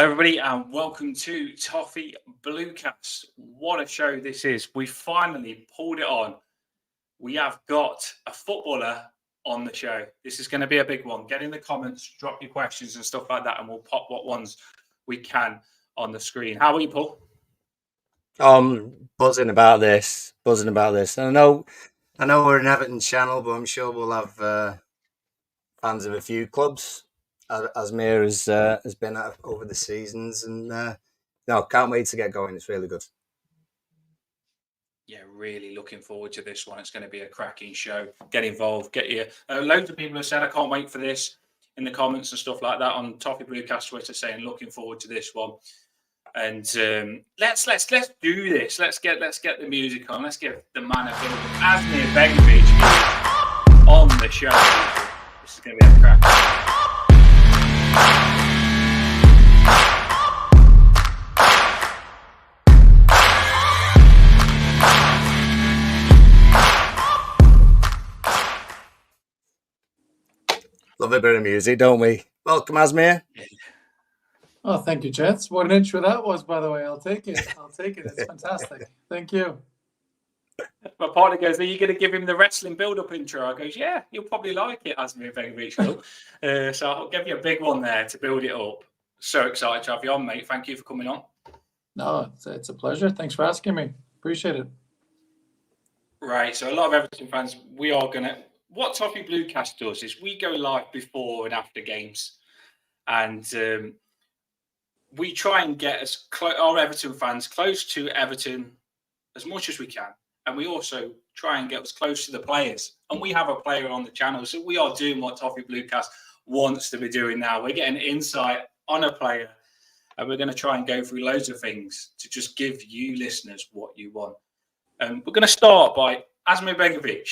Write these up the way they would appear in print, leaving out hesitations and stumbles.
everybody, and welcome to Toffee Bluecast. What a show this is. We finally pulled it on. We have got a footballer on the show. This is going to be a big one. Get in the comments, drop your questions and stuff like that, and we'll pop what ones we can on the screen. How are you, Paul? Buzzing about this. And I know we're an Everton channel, but I'm sure we'll have fans of a few clubs. Asmir has been at over the seasons, and can't wait to get going. It's really good. Yeah, really looking forward to this one. It's going to be a cracking show. Get involved, get your loads of people have said I can't wait for this in the comments and stuff like that on Toffee Bluecast Twitter, saying looking forward to this one. And let's do this. Let's get the music on. Let's get the man of Asmir Begović on the show. This is going to be a crack. Love a bit of music, don't we? Welcome, Asmir. Oh, thank you, gents. What an intro that was, by the way. I'll take it. It's fantastic. Thank you. My partner goes, are you going to give him the wrestling build-up intro? I goes, yeah, you'll probably like it, Asmir Begović. So I'll give you a big one there to build it up. So excited to have you on, mate. Thank you for coming on. No, it's a pleasure. Thanks for asking me. Appreciate it. Right, so a lot of Everton fans, we are going to... What Toffee Bluecast does is we go live before and after games. And we try and get our Everton fans close to Everton as much as we can. And we also try and get as close to the players. And we have a player on the channel. So we are doing what Toffee Bluecast wants to be doing now. We're getting insight on a player. And we're going to try and go through loads of things to just give you listeners what you want. And we're going to start by Asmir Begović.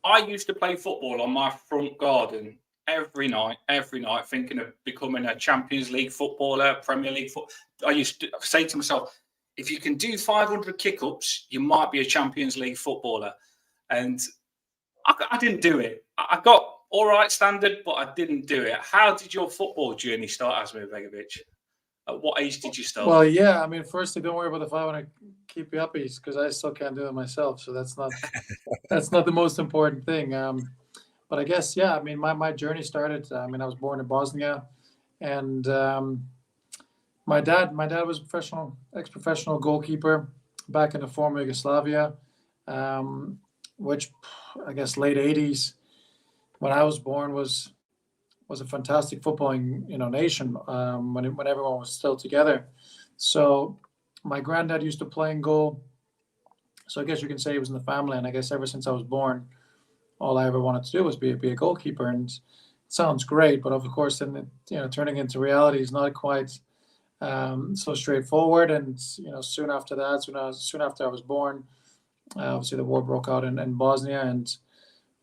I used to play football on my front garden every night, thinking of becoming a Champions League footballer, Premier League footballer. I used to say to myself, if you can do 500 kick-ups, you might be a Champions League footballer. And I didn't do it. I got all right standard, but I didn't do it. How did your football journey start, Asmir Begović? At what age did you start? Well, yeah, I mean, firstly, don't worry about the 500 keep you uppies, because I still can't do it myself. So that's not the most important thing. But I guess, yeah, I mean, my journey started, I was born in Bosnia, and my dad was ex-professional goalkeeper back in the former Yugoslavia, which I guess late 80s, when I was born, was a fantastic footballing nation when everyone was still together. So my granddad used to play in goal. So I guess you can say he was in the family. And I guess ever since I was born, all I ever wanted to do was be a goalkeeper. And it sounds great, but of course, then turning into reality is not quite so straightforward. And soon after that, soon after I was born, obviously the war broke out in Bosnia, and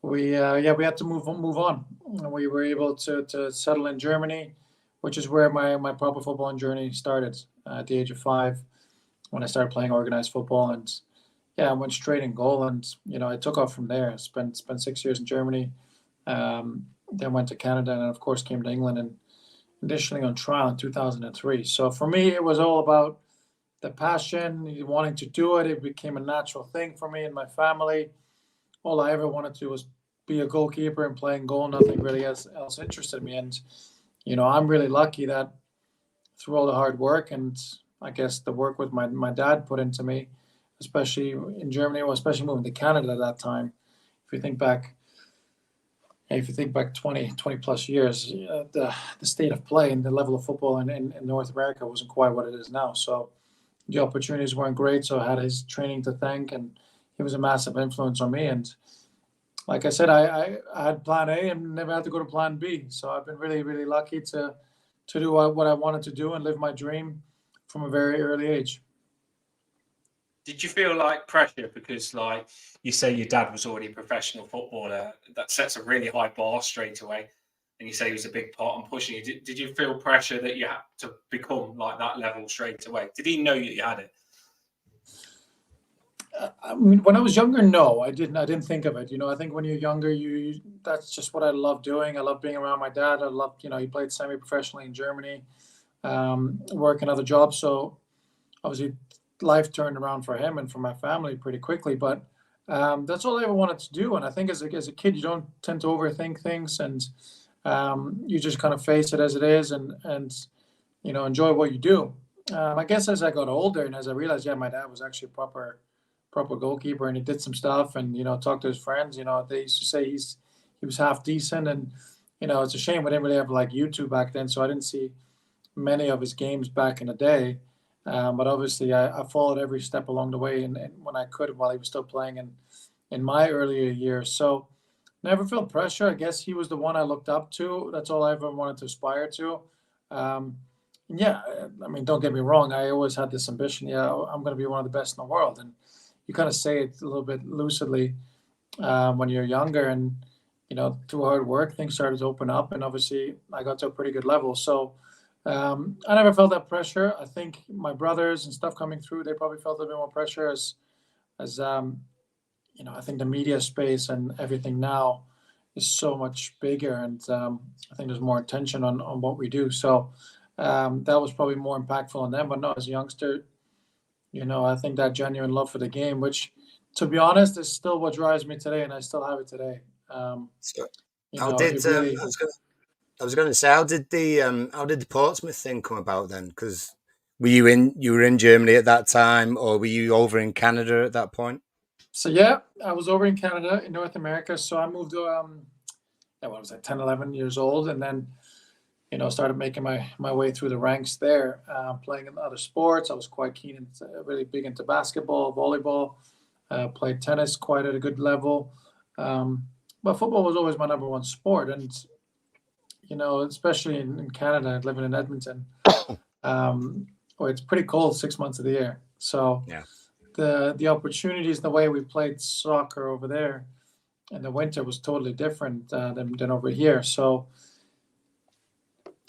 we had to move on. And we were able to settle in Germany, which is where my proper footballing journey started at the age of 5, when I started playing organized football. And I went straight in goal, and I took off from there. I spent 6 years in Germany, then went to Canada, and of course came to England, and initially on trial in 2003. So for me, it was all about the passion, wanting to do it. It became a natural thing for me and my family. All I ever wanted to do was be a goalkeeper and play in goal. Nothing really else interested me. And, I'm really lucky that through all the hard work, and I guess the work with my dad put into me, especially in Germany, especially moving to Canada at that time. If you think back 20 plus years, the state of play and the level of football in North America wasn't quite what it is now. So the opportunities weren't great. So I had his training to thank, and he was a massive influence on me. And like I said, I had plan A and never had to go to plan B. So I've been really, really lucky to do what I wanted to do and live my dream from a very early age. Did you feel like pressure because, like you say, your dad was already a professional footballer? That sets a really high bar straight away. And you say he was a big part in pushing you. Did you feel pressure that you had to become like that level straight away? Did he know that you had it? When I was younger, no, I didn't think of it. I think when you're younger, that's just what I love doing. I love being around my dad. I love, he played semi-professionally in Germany. working other jobs. So obviously life turned around for him and for my family pretty quickly. But that's all I ever wanted to do. And I think as a kid, you don't tend to overthink things, and you just kind of face it as it is, and enjoy what you do. I guess as I got older and as I realized, my dad was actually a proper goalkeeper, and he did some stuff, and talked to his friends. They used to say he was half decent, and it's a shame we didn't really have like YouTube back then, so I didn't see many of his games back in the day. But obviously, I followed every step along the way, and when I could, while he was still playing in my earlier years. So never felt pressure. I guess he was the one I looked up to. That's all I ever wanted to aspire to. Yeah, I mean, don't get me wrong. I always had this ambition. Yeah, I'm going to be one of the best in the world. And you kind of say it a little bit lucidly when you're younger. And, through hard work, things started to open up. And obviously, I got to a pretty good level. So I never felt that pressure. I think my brothers and stuff coming through, they probably felt a little bit more pressure as I think the media space and everything now is so much bigger, and I think there's more attention on what we do. So that was probably more impactful on them. But no, as a youngster, I think that genuine love for the game, which, to be honest, is still what drives me today, and I still have it today. So Really, I was going to say, how did the Portsmouth thing come about then? Because you were in Germany at that time, or were you over in Canada at that point? So yeah, I was over in Canada, in North America. So I moved to what was I, 10, 11 years old, and then started making my way through the ranks there, playing in other sports. I was quite keen and really big into basketball, volleyball, played tennis quite at a good level. But football was always my number one sport, and especially in Canada, living in Edmonton, where it's pretty cold 6 months of the year. So yeah. The opportunities, the way we played soccer over there in the winter was totally different than over here. So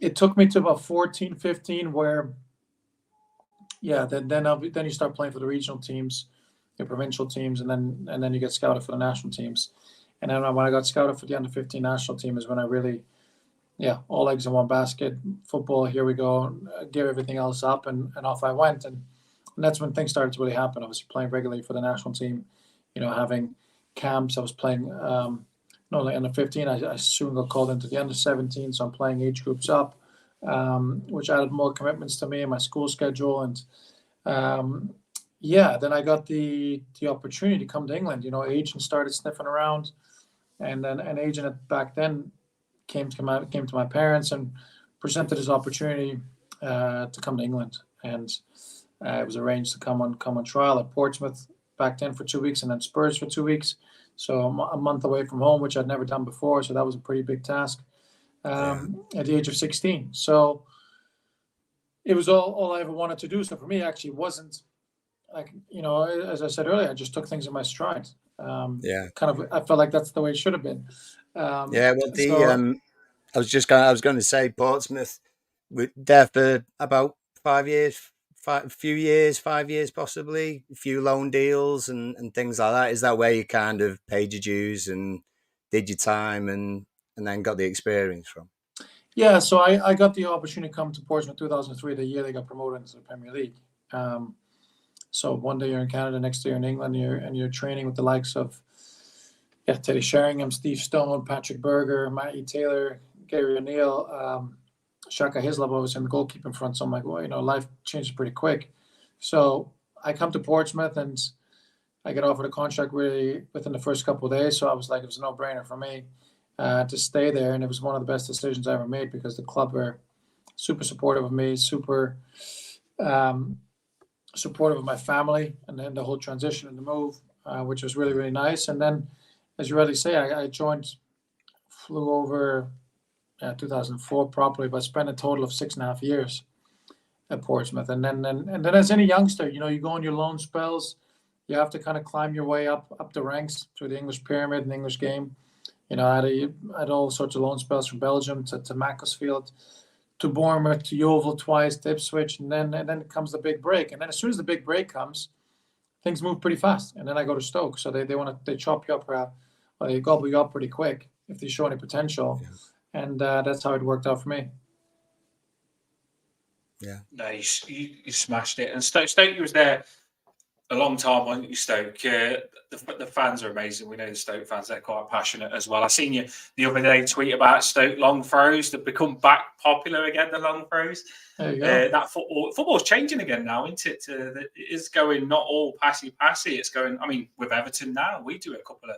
it took me to about 14, 15, where, then you start playing for the regional teams, your provincial teams, and then you get scouted for the national teams. And then when I got scouted for the under 15 national team is when I really, all eggs in one basket, football, here we go, give everything else up, and off I went. And that's when things started to really happen. I was playing regularly for the national team, having camps. I was playing not only under 15, I soon got called into the under 17, so I'm playing age groups up, which added more commitments to me and my school schedule. And then I got the opportunity to come to England. Agent started sniffing around, and then an agent back then came to my parents and presented his opportunity to come to England. And it was arranged to come on trial at Portsmouth back then for 2 weeks, and then Spurs for 2 weeks. So a month away from home, which I'd never done before. So that was a pretty big task at the age of 16. So it was all I ever wanted to do. So for me, actually, it wasn't like, as I said earlier, I just took things in my stride. Kind of, I felt like that's the way it should have been. I was going to say Portsmouth, we're there for about 5 years. 5 years possibly, a few loan deals and things like that. Is that where you kind of paid your dues and did your time and then got the experience from? Yeah, so I got the opportunity to come to Portsmouth 2003, the year they got promoted into the Premier League. So one day you're in Canada, next day you're in England, and you're training with the likes of Teddy Sheringham, Steve Stone, Patrick Berger, Matty Taylor, Gary O'Neill, Shaka Hislop was in the goalkeeping front. So I'm like, well, life changes pretty quick. So I come to Portsmouth and I get offered a contract really within the first couple of days. So I was like, it was a no-brainer for me to stay there. And it was one of the best decisions I ever made because the club were super supportive of me, super supportive of my family, and then the whole transition and the move, which was really, really nice. And then, as you rightly say, I flew over 2004 properly, but spent a total of 6.5 years at Portsmouth. And then as any youngster, you go on your loan spells. You have to kind of climb your way up the ranks through the English pyramid and the English game. I had all sorts of loan spells from Belgium to Macclesfield, to Bournemouth, to Yeovil twice, to Ipswich, and then comes the big break. And then as soon as the big break comes, things move pretty fast. And then I go to Stoke, so they chop you up, or they gobble you up pretty quick if they show any potential. Yeah. And that's how it worked out for me. Yeah. No, you smashed it. And Stoke, you was there a long time, weren't you, Stoke? The fans are amazing. We know the Stoke fans, they're quite passionate as well. I seen you the other day tweet about Stoke long throws that become back popular again, the long throws. There you go. That football's changing again now, isn't it? It is going not all passy. It's going, I mean, with Everton now, we do a couple of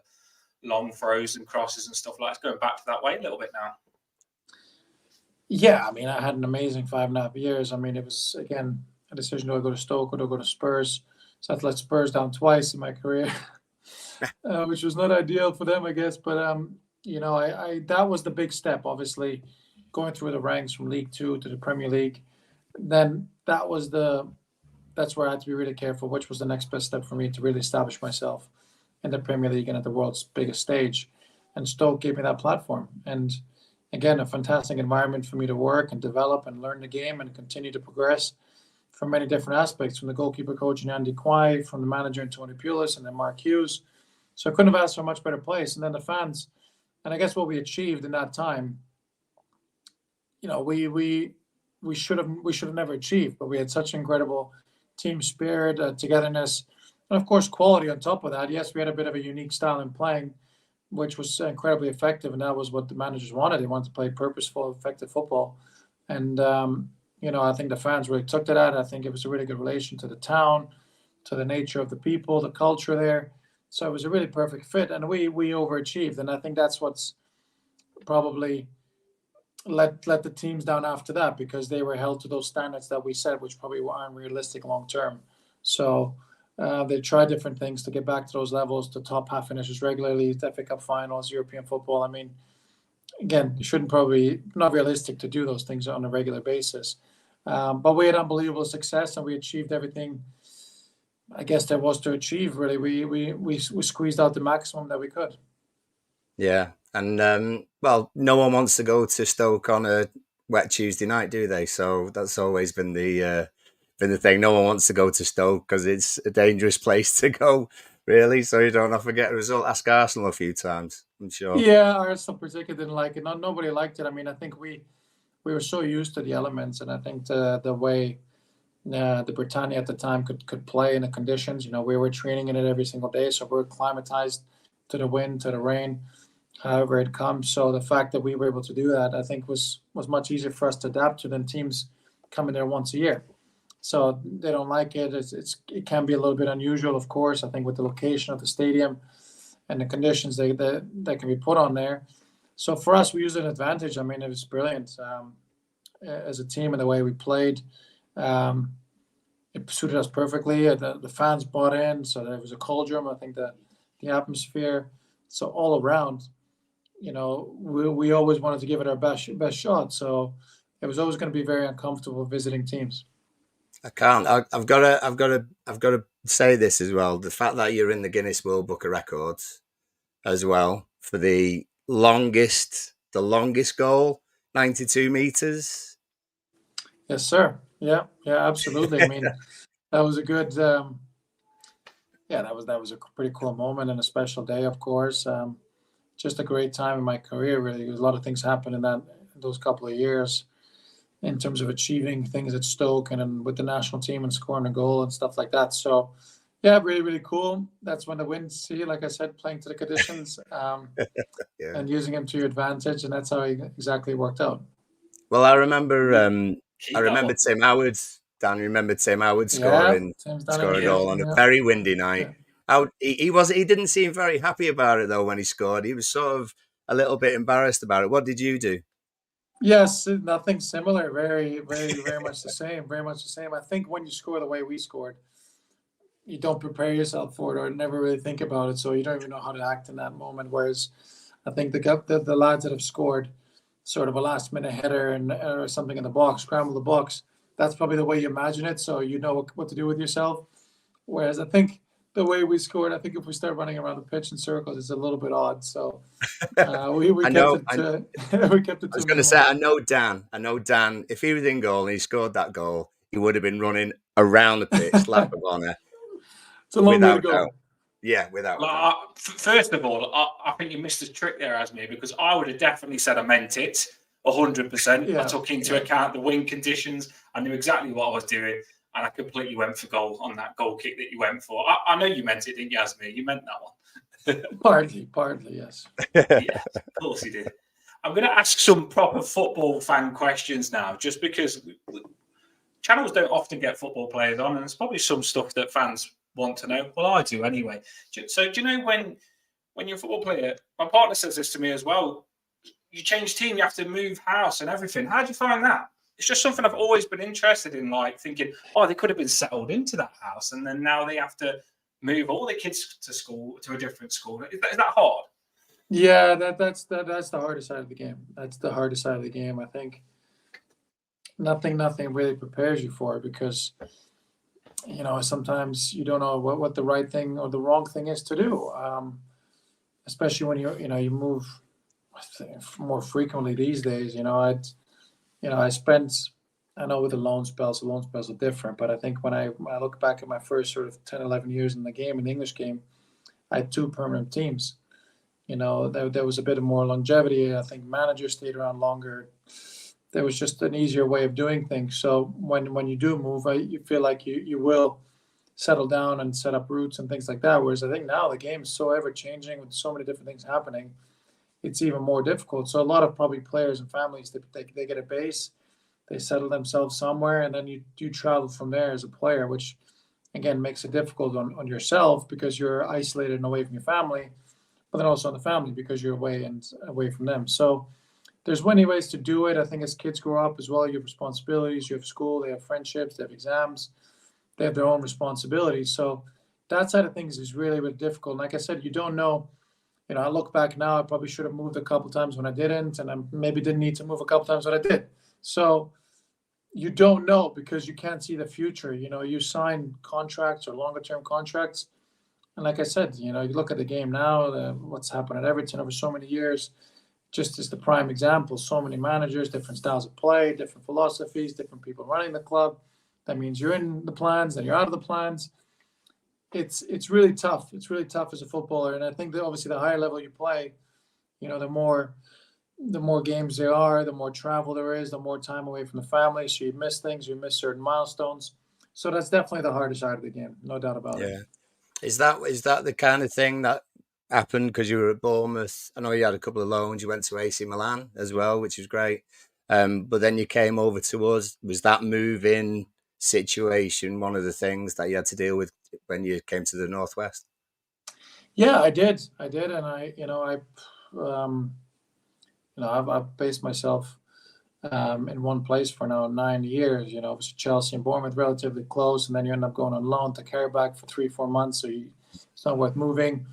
long throws and crosses and stuff like that. It's going back to that way a little bit now. Yeah, I mean, I had an amazing 5.5 years. I mean, it was, again, a decision: do I go to Stoke or do I go to Spurs? So I had to let Spurs down twice in my career, which was not ideal for them, I guess. But, you know, I that was the big step, obviously, going through the ranks from League Two to the Premier League. Then that's where I had to be really careful, which was the next best step for me to really establish myself in the Premier League and at the world's biggest stage. And Stoke gave me that platform. And again, a fantastic environment for me to work and develop and learn the game and continue to progress from many different aspects, from the goalkeeper coach in Andy Quay, from the manager in Tony Pulis, and then Mark Hughes. So I couldn't have asked for a much better place. And then the fans, and I guess what we achieved in that time, you know, we should have never achieved, but we had such incredible team spirit, togetherness, and of course quality on top of that. Yes, we had a bit of a unique style in playing, which was incredibly effective, and that was what the managers wanted. They wanted to play purposeful, effective football, and you know, I think the fans really took to that. I think it was a really good relation to the town, to the nature of the people, the culture there. So it was a really perfect fit, and we overachieved, and I think that's what's probably let the teams down after that, because they were held to those standards that we set, which probably weren't realistic long term. So they tried different things to get back to those levels, to top half finishes regularly, FA Cup finals, European football. I mean, again, you shouldn't probably not realistic to do those things on a regular basis. But we had unbelievable success, and we achieved everything I guess there was to achieve. Really, we squeezed out the maximum that we could. Yeah, and well, no one wants to go to Stoke on a wet Tuesday night, do they? So that's always been the thing. No one wants to go to Stoke because it's a dangerous place to go, really. So you don't often get a result. Ask Arsenal a few times, I'm sure. Yeah, Arsenal particularly didn't like it. Nobody liked it. I mean, I think we were so used to the elements, and I think the way the Britannia at the time could play in the conditions. You know, we were training in it every single day, so we're acclimatized to the wind, to the rain, however it comes. So the fact that we were able to do that, I think, was much easier for us to adapt to than teams coming there once a year. So they don't like it. It can be a little bit unusual, of course. I think with the location of the stadium and the conditions that can be put on there. So for us, we used an advantage. I mean, it was brilliant as a team and the way we played. It suited us perfectly. The fans bought in, so there was a cauldron. I think the atmosphere. So all around, you know, we always wanted to give it our best shot. So it was always going to be very uncomfortable visiting teams. I can't. I've got to say this as well. The fact that you're in the Guinness World Book of Records as well for the longest goal, 92 meters. Yes, sir. Yeah, absolutely. I mean, that was a good. That was a pretty cool moment and a special day, of course. Just a great time in my career. Really, a lot of things happened in those couple of years, in terms of achieving things at Stoke and then with the national team and scoring a goal and stuff like that. So, yeah, really, really cool. That's when the winds, see, like I said, playing to the conditions and using them to your advantage, and that's how it exactly worked out. Well, I remember Tim Howard. Dan, remember Tim Howard scoring a goal on a very windy night. Yeah. He didn't seem very happy about it though when he scored. He was sort of a little bit embarrassed about it. What did you do? Yes, nothing similar. Very, very, very much the same. Very much the same. I think when you score the way we scored, you don't prepare yourself for it or never really think about it, so you don't even know how to act in that moment. Whereas I think the lads that have scored sort of a last minute header or something in the box, scramble the box, that's probably the way you imagine it, so you know what to do with yourself. Whereas I think the way we scored, I think if we start running around the pitch in circles, it's a little bit odd. So we kept it. I was going to say, I know Dan. If he was in goal and he scored that goal, he would have been running around the pitch, lap of honour. It's a long way to go. Doubt. Yeah, without doubt. First of all, I think you missed a trick there, Asmir, because I would have definitely said I meant it. 100%. Yeah, I took into account the wind conditions. I knew exactly what I was doing, and I completely went for goal on that goal kick that you went for. I know you meant it, didn't you, Asmir? You meant that one. partly, yes. Yes, of course you did. I'm going to ask some proper football fan questions now, just because channels don't often get football players on, and there's probably some stuff that fans want to know. Well, I do anyway. So do you know when you're a football player, my partner says this to me as well, you change team, you have to move house and everything. How do you find that? It's just something I've always been interested in, like thinking, oh, they could have been settled into that house, and then now they have to move all the kids to school, to a different school. Is that hard? Yeah, that's the hardest side of the game. That's the hardest side of the game. I think nothing really prepares you for it, because sometimes you don't know what the right thing or the wrong thing is to do. Especially when you move more frequently these days. I know with the loan spells are different, but I think when I look back at my first sort of 10, 11 years in the game, in the English game, I had 2 permanent teams. There was a bit of more longevity. I think managers stayed around longer. There was just an easier way of doing things. So when you do move, you feel like you will settle down and set up roots and things like that. Whereas I think now the game is so ever changing with so many different things happening, it's even more difficult. So a lot of probably players and families, they get a base, they settle themselves somewhere, and then you travel from there as a player, which again makes it difficult on yourself, because you're isolated and away from your family, but then also on the family because you're away from them. So there's many ways to do it. I think as kids grow up as well, you have responsibilities, you have school, they have friendships, they have exams, they have their own responsibilities. So that side of things is really, really difficult. And like I said, you don't know. I look back now, I probably should have moved a couple times when I didn't, and I maybe didn't need to move a couple times when I did. So you don't know, because you can't see the future. You sign contracts or longer term contracts. And like I said, you look at the game now, what's happened at Everton over so many years, just as the prime example. So many managers, different styles of play, different philosophies, different people running the club. That means you're in the plans, then you're out of the plans. It's really tough. It's really tough as a footballer. And I think that obviously the higher level you play, the more games there are, the more travel there is, the more time away from the family. So you miss things, you miss certain milestones. So that's definitely the hardest side of the game, no doubt about it. Is that the kind of thing that happened because you were at Bournemouth? I know you had a couple of loans. You went to AC Milan as well, which was great. But then you came over to us. Was that move-in situation one of the things that you had to deal with when you came to the Northwest? Yeah, I did, and I've based myself in one place for now 9 years. Obviously Chelsea and Bournemouth relatively close, and then you end up going on loan to Karabakh for 3-4 months. So it's not worth moving.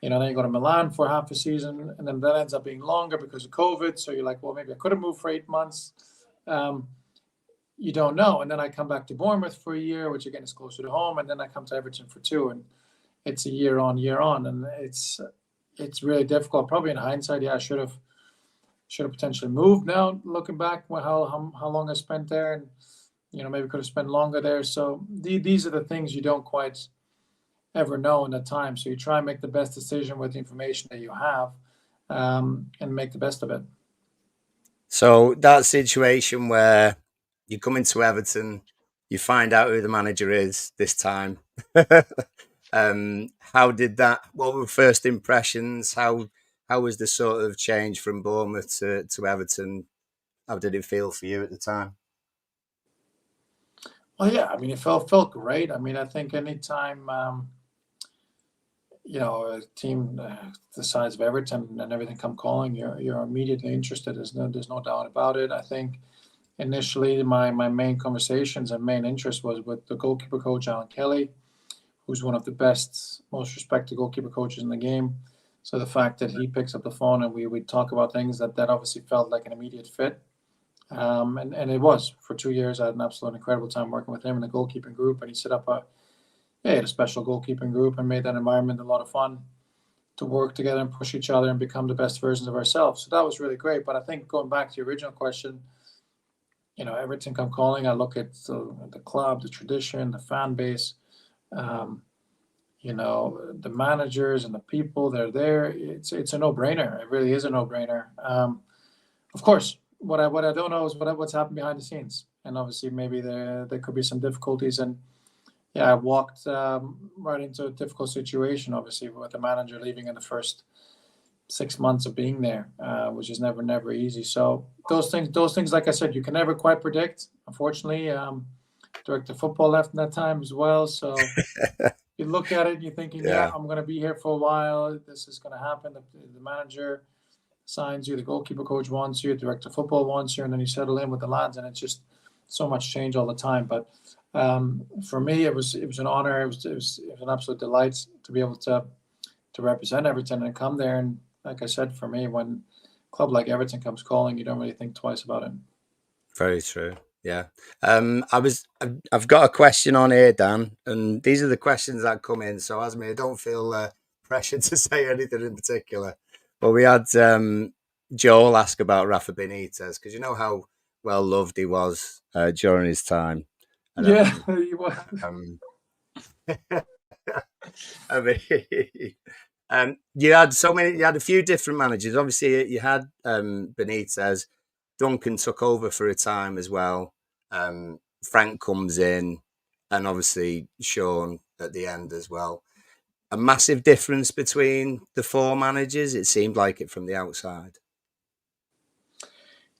Then you go to Milan for half a season, and then that ends up being longer because of COVID. So you're like, well, maybe I could have moved for 8 months. You don't know. And then I come back to Bournemouth for a year, which again is closer to home, and then I come to Everton for 2, and it's a year on, and it's really difficult. Probably in hindsight, yeah, I should have potentially moved. Now looking back, how long I spent there, and maybe could have spent longer there. So these are the things you don't quite ever know in the time. So you try and make the best decision with the information that you have, and make the best of it. So that situation where you come into Everton, you find out who the manager is this time. How did that? What were first impressions? How was the sort of change from Bournemouth to Everton? How did it feel for you at the time? Well, yeah, I mean, it felt great. I mean, I think anytime a team the size of Everton and everything come calling, you're immediately interested. There's no doubt about it. I think initially my main conversations and main interest was with the goalkeeper coach, Alan Kelly, who's one of the best, most respected goalkeeper coaches in the game. So the fact that he picks up the phone and we talk about things, that obviously felt like an immediate fit. And it was. For 2 years, I had an absolute incredible time working with him in the goalkeeping group, and he set up he had a special goalkeeping group and made that environment a lot of fun to work together and push each other and become the best versions of ourselves. So that was really great. But I think going back to your original question, Everton come calling, I look at the club, the tradition, the fan base, the managers and the people that are there. It's a no-brainer. It really is a no-brainer. Of course, what I don't know is what's happened behind the scenes, and obviously maybe there could be some difficulties. And yeah, I walked right into a difficult situation, obviously with the manager leaving in the first 6 months of being there, which is never easy. So those things, like I said, you can never quite predict. Unfortunately, director of football left in that time as well. So you look at it, you're thinking, yeah, I'm going to be here for a while. This is going to happen. The manager signs you, the goalkeeper coach wants you, the director of football wants you, and then you settle in with the lads, and it's just so much change all the time. But for me, it was an honor. It was an absolute delight to be able to represent Everton and come there. And like I said, for me, when a club like Everton comes calling, you don't really think twice about it. Very true. Yeah. I've got a question on here, Dan, and these are the questions that come in. So Asmir, don't feel pressured to say anything in particular. But we had Joel ask about Rafa Benitez, because you know how well loved he was during his time. And, yeah. I mean, you had a few different managers. Obviously, you had Benitez. Duncan took over for a time as well. Frank comes in, and obviously Sean at the end as well. A massive difference between the four managers. It seemed like it from the outside.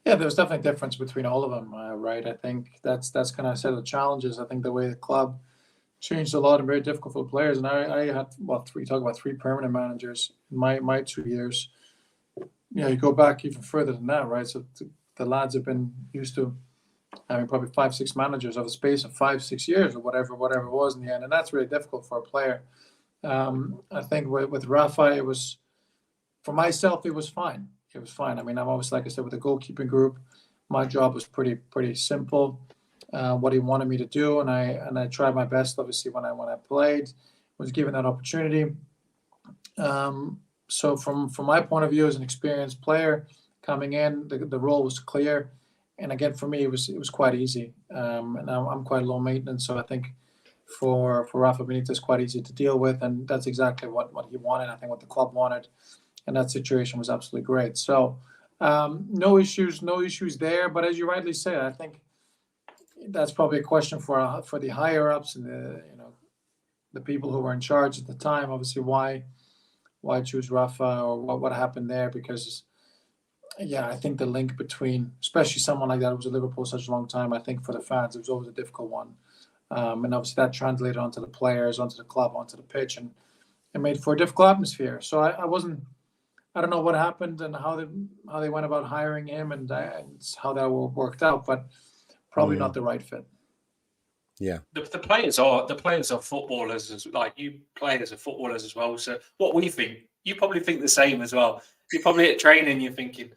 Yeah, there was definitely a difference between all of them, right? I think that's kind of the challenges. I think the way the club changed a lot and very difficult for players. And I had three permanent managers in my 2 years. You go back even further than that, right? So the lads have been used to having probably 5-6 managers over a space of 5-6 years or whatever it was in the end, and that's really difficult for a player. I think with Rafa, it was, for myself, it was fine. It was fine. I mean, I'm always, like I said, with the goalkeeping group, my job was pretty simple. What he wanted me to do, and I tried my best. Obviously, when I played, was given that opportunity. So from my point of view as an experienced player coming in, the role was clear, and again for me it was quite easy. And I'm quite low maintenance, so I think for Rafa Benitez quite easy to deal with, and that's exactly what he wanted. I think what the club wanted, and that situation was absolutely great. So no issues there. But as you rightly say, I think that's probably a question for the higher ups and the people who were in charge at the time. Obviously, why choose Rafa, or what happened there? Because yeah, I think the link between, especially someone like that who was at Liverpool such a long time, I think for the fans it was always a difficult one, and obviously that translated onto the players, onto the club, onto the pitch, and it made for a difficult atmosphere. So I don't know what happened and how they went about hiring him and how that worked out, but probably not the right fit. Yeah, the players are footballers, like you players are footballers as well. So what we think, you probably think the same as well. You're probably at training, you're thinking,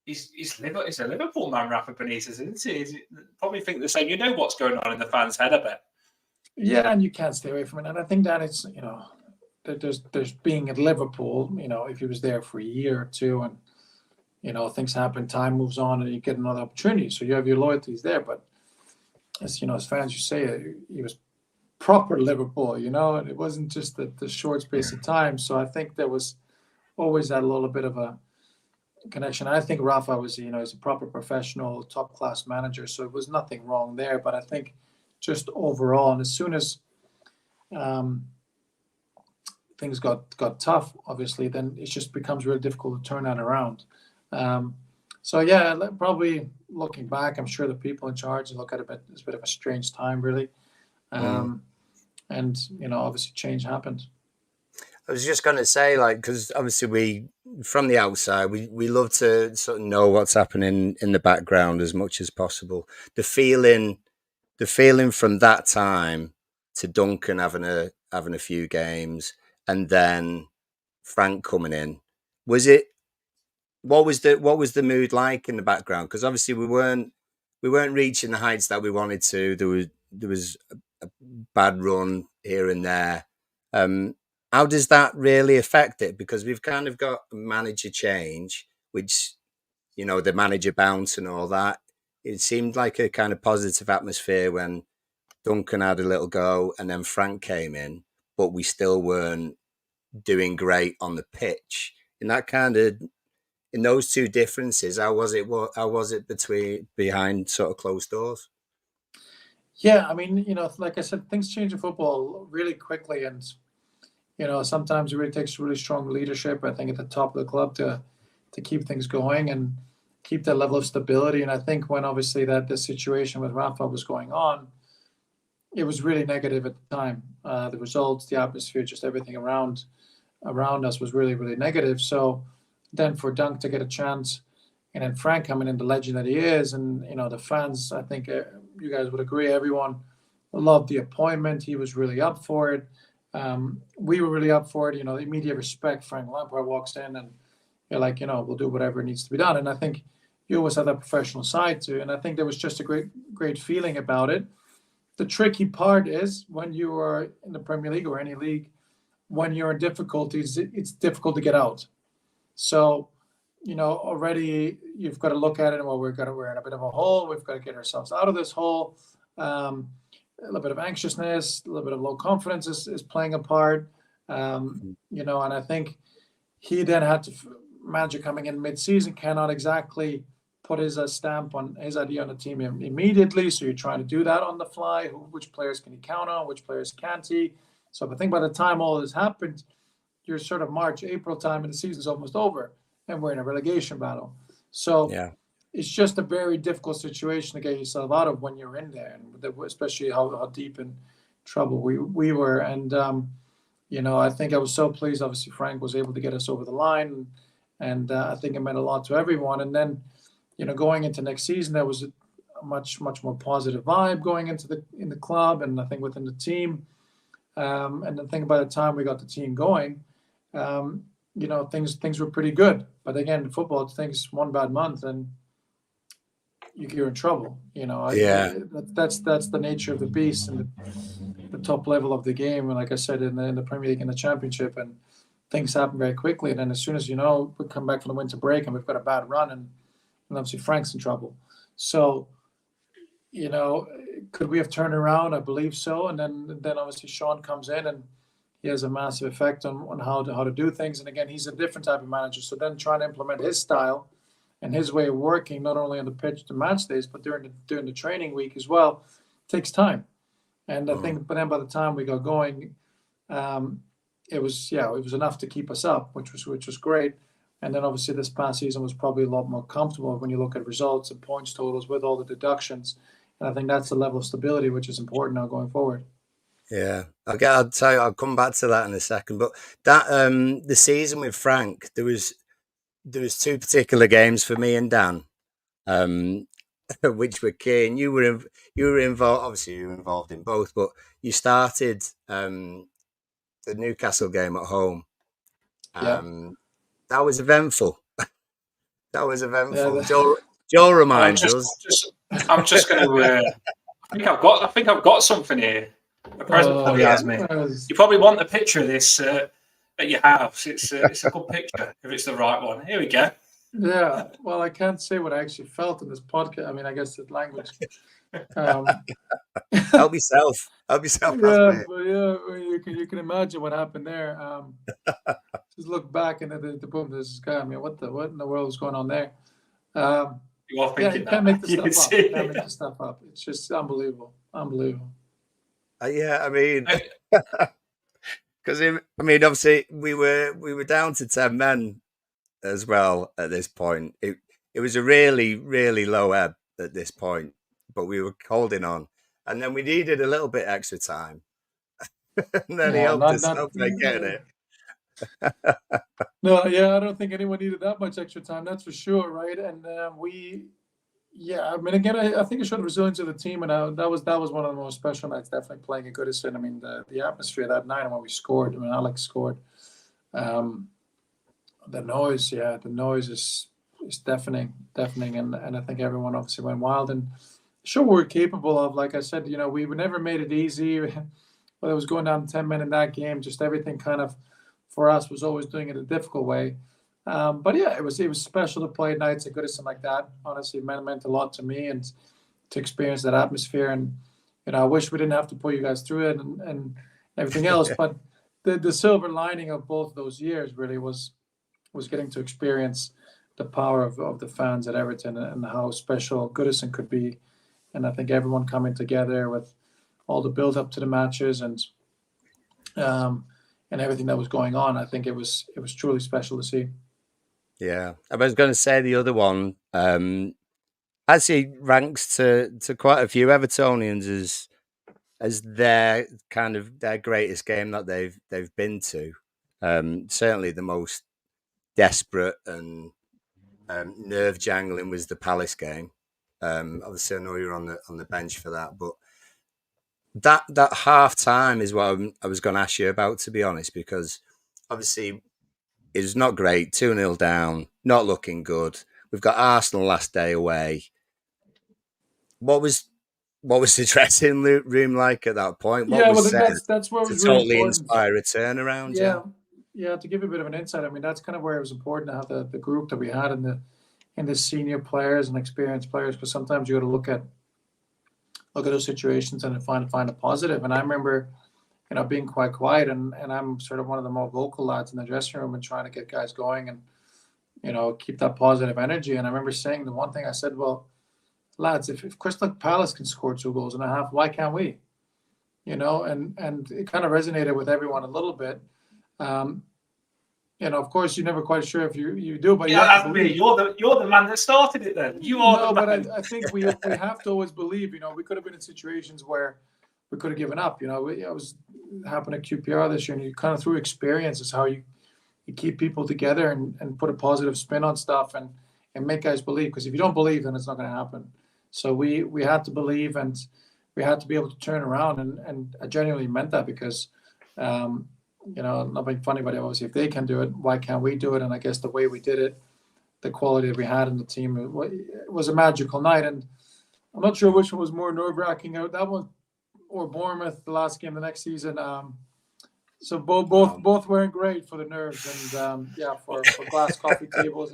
he's a Liverpool man, Rafa Benitez, isn't he? Probably think the same. You know what's going on in the fans' head a bit. Yeah, and you can't stay away from it. And I think that it's there's being at Liverpool. If he was there for a year or two, and things happen, time moves on, and you get another opportunity. So you have your loyalties there, but as fans, you say he was proper Liverpool, and it wasn't just the short space of time. So I think there was always that little bit of a connection. I think Rafa was, he's a proper professional, top class manager. So it was nothing wrong there. But I think just overall, and as soon as things got tough, obviously, then it just becomes really difficult to turn that around. So yeah, probably looking back, I'm sure the people in charge look at it as a bit of a strange time, really. And obviously change happened. I was just going to say, because obviously we, from the outside, we love to sort of know what's happening in the background as much as possible. The feeling from that time to Duncan having a few games, and then Frank coming in, what was the mood like in the background? Because obviously we weren't reaching the heights that we wanted to. There was a bad run here and there. How does that really affect it? Because we've kind of got a manager change, which, the manager bounce and all that. It seemed like a kind of positive atmosphere when Duncan had a little go and then Frank came in, but we still weren't doing great on the pitch. In that kind of in those two differences, how was it? How was it behind sort of closed doors? Yeah, I mean, like I said, things change in football really quickly, and sometimes it really takes really strong leadership, I think, at the top of the club to keep things going and keep that level of stability. And I think when obviously that the situation with Rafa was going on, it was really negative at the time. The results, the atmosphere, just everything around us was really, really negative. So then for Dunk to get a chance, and then Frank coming in, the legend that he is, and the fans, I think you guys would agree, everyone loved the appointment. He was really up for it. We were really up for it. Immediate respect. Frank Lampard walks in, and you're like, we'll do whatever needs to be done. And I think you always have that professional side too. And I think there was just a great feeling about it. The tricky part is when you are in the Premier League or any league, when you're in difficulties, it's difficult to get out. So, already you've got to look at it. Well, we're in a bit of a hole. We've got to get ourselves out of this hole. A little bit of anxiousness, a little bit of low confidence is playing a part. And I think he then had to, manager coming in mid-season cannot exactly put his stamp on his idea on the team immediately. So you're trying to do that on the fly. Which players can he count on? Which players can't he? So I think by the time all this happened, you're sort of March, April time, and the season's almost over, and we're in a relegation battle. So it's just a very difficult situation to get yourself out of when you're in there, and especially how deep in trouble we were. And I think I was so pleased. Obviously, Frank was able to get us over the line, and I think it meant a lot to everyone. And then, going into next season, there was a much more positive vibe going into the club, and I think within the team. And I think by the time we got the team going, things were pretty good. But again, football, things one bad month and you're in trouble. That's the nature of the beast and the top level of the game. And like I said, in the Premier League and the Championship, and things happen very quickly. And then as soon as we come back from the winter break and we've got a bad run, and obviously Frank's in trouble. So, could we have turned around? I believe so. And then obviously Sean comes in and he has a massive effect on how to do things. And again, he's a different type of manager. So then trying to implement his style and his way of working, not only on the pitch to match days, but during the training week as well, takes time. And I think, but then by the time we got going, it was enough to keep us up, which was great. And then obviously this past season was probably a lot more comfortable when you look at results and points totals with all the deductions. And I think that's the level of stability which is important now going forward. Yeah, I'll tell you, I'll come back to that in a second. But that the season with Frank, there was two particular games for me and Dan, which were key. And you were involved. Obviously, you were involved in both. But you started the Newcastle game at home. That was eventful. That was eventful. Joel reminds us. I'm just going to. I think I've got something here. A present for you, Asmir. You probably want a picture of this at your house. It's a good picture if it's the right one. Here we go. Yeah. Well, I can't say what I actually felt in this podcast. I mean, I guess it's language. Help yourself. Yeah, but you can imagine what happened there. Just look back and the boom. This guy. I mean, what in the world is going on there? You are thinking you can't make this stuff up. You can't make this stuff up. It's just unbelievable. Yeah, I mean, because obviously we were down to 10 men as well at this point. It was a really, really low ebb at this point, but we were holding on, and then we needed a little bit extra time, and then he helped us out by getting it. No, I don't think anyone needed that much extra time. That's for sure, right? And I mean, again, I think it showed the resilience of the team, and that was one of the most special nights. Definitely playing at Goodison. I mean, the atmosphere that night and when we scored. I mean, Alex scored. The noise is deafening, and I think everyone obviously went wild. And sure, we're capable of. Like I said, we never made it easy. Whether it was going down 10 men in that game, just everything kind of for us was always doing it a difficult way. But yeah, it was special to play nights at Goodison like that. Honestly, it meant a lot to me and to experience that atmosphere. And I wish we didn't have to put you guys through it and everything else. But the silver lining of both those years really was getting to experience the power of the fans at Everton and how special Goodison could be. And I think everyone coming together with all the build up to the matches and everything that was going on, I think it was truly special to see. Yeah, I was going to say the other one actually ranks to quite a few Evertonians as their kind of their greatest game that they've been to. Certainly the most desperate and nerve jangling was the Palace game. Obviously, I know you're on the bench for that, but that half time is what I was going to ask you about, to be honest, because obviously it was not great. 2-0 down, not looking good. We've got Arsenal last day away. What was the dressing room like at that point? What Yeah, was well, said that's where it to was really totally important. inspire a turnaround? Yeah. To give you a bit of an insight, I mean, that's kind of where it was important to have the group that we had in the senior players and experienced players, because sometimes you got to look at those situations and find a positive. And I remember, being quite quiet, and I'm sort of one of the more vocal lads in the dressing room and trying to get guys going and keep that positive energy. And I remember saying the one thing I said, well, lads, if Crystal Palace can score 2 goals and a half, why can't we? And it kind of resonated with everyone a little bit. Of course, you're never quite sure if you do, but yeah, that's me. You're the man that started it. Then you are the man. But I think we have to always believe. We could have been in situations where we could have given up. It was happened at QPR this year, and you kind of through experience is how you keep people together and put a positive spin on stuff and make guys believe. Because if you don't believe, then it's not going to happen. So we had to believe, and we had to be able to turn around, and I genuinely meant that because. Not being funny, but obviously if they can do it, why can't we do it? And I guess the way we did it, the quality that we had in the team, it was a magical night. And I'm not sure which one was more nerve-wracking, that one or Bournemouth, the last game the next season. So both weren't great for the nerves, and for glass coffee tables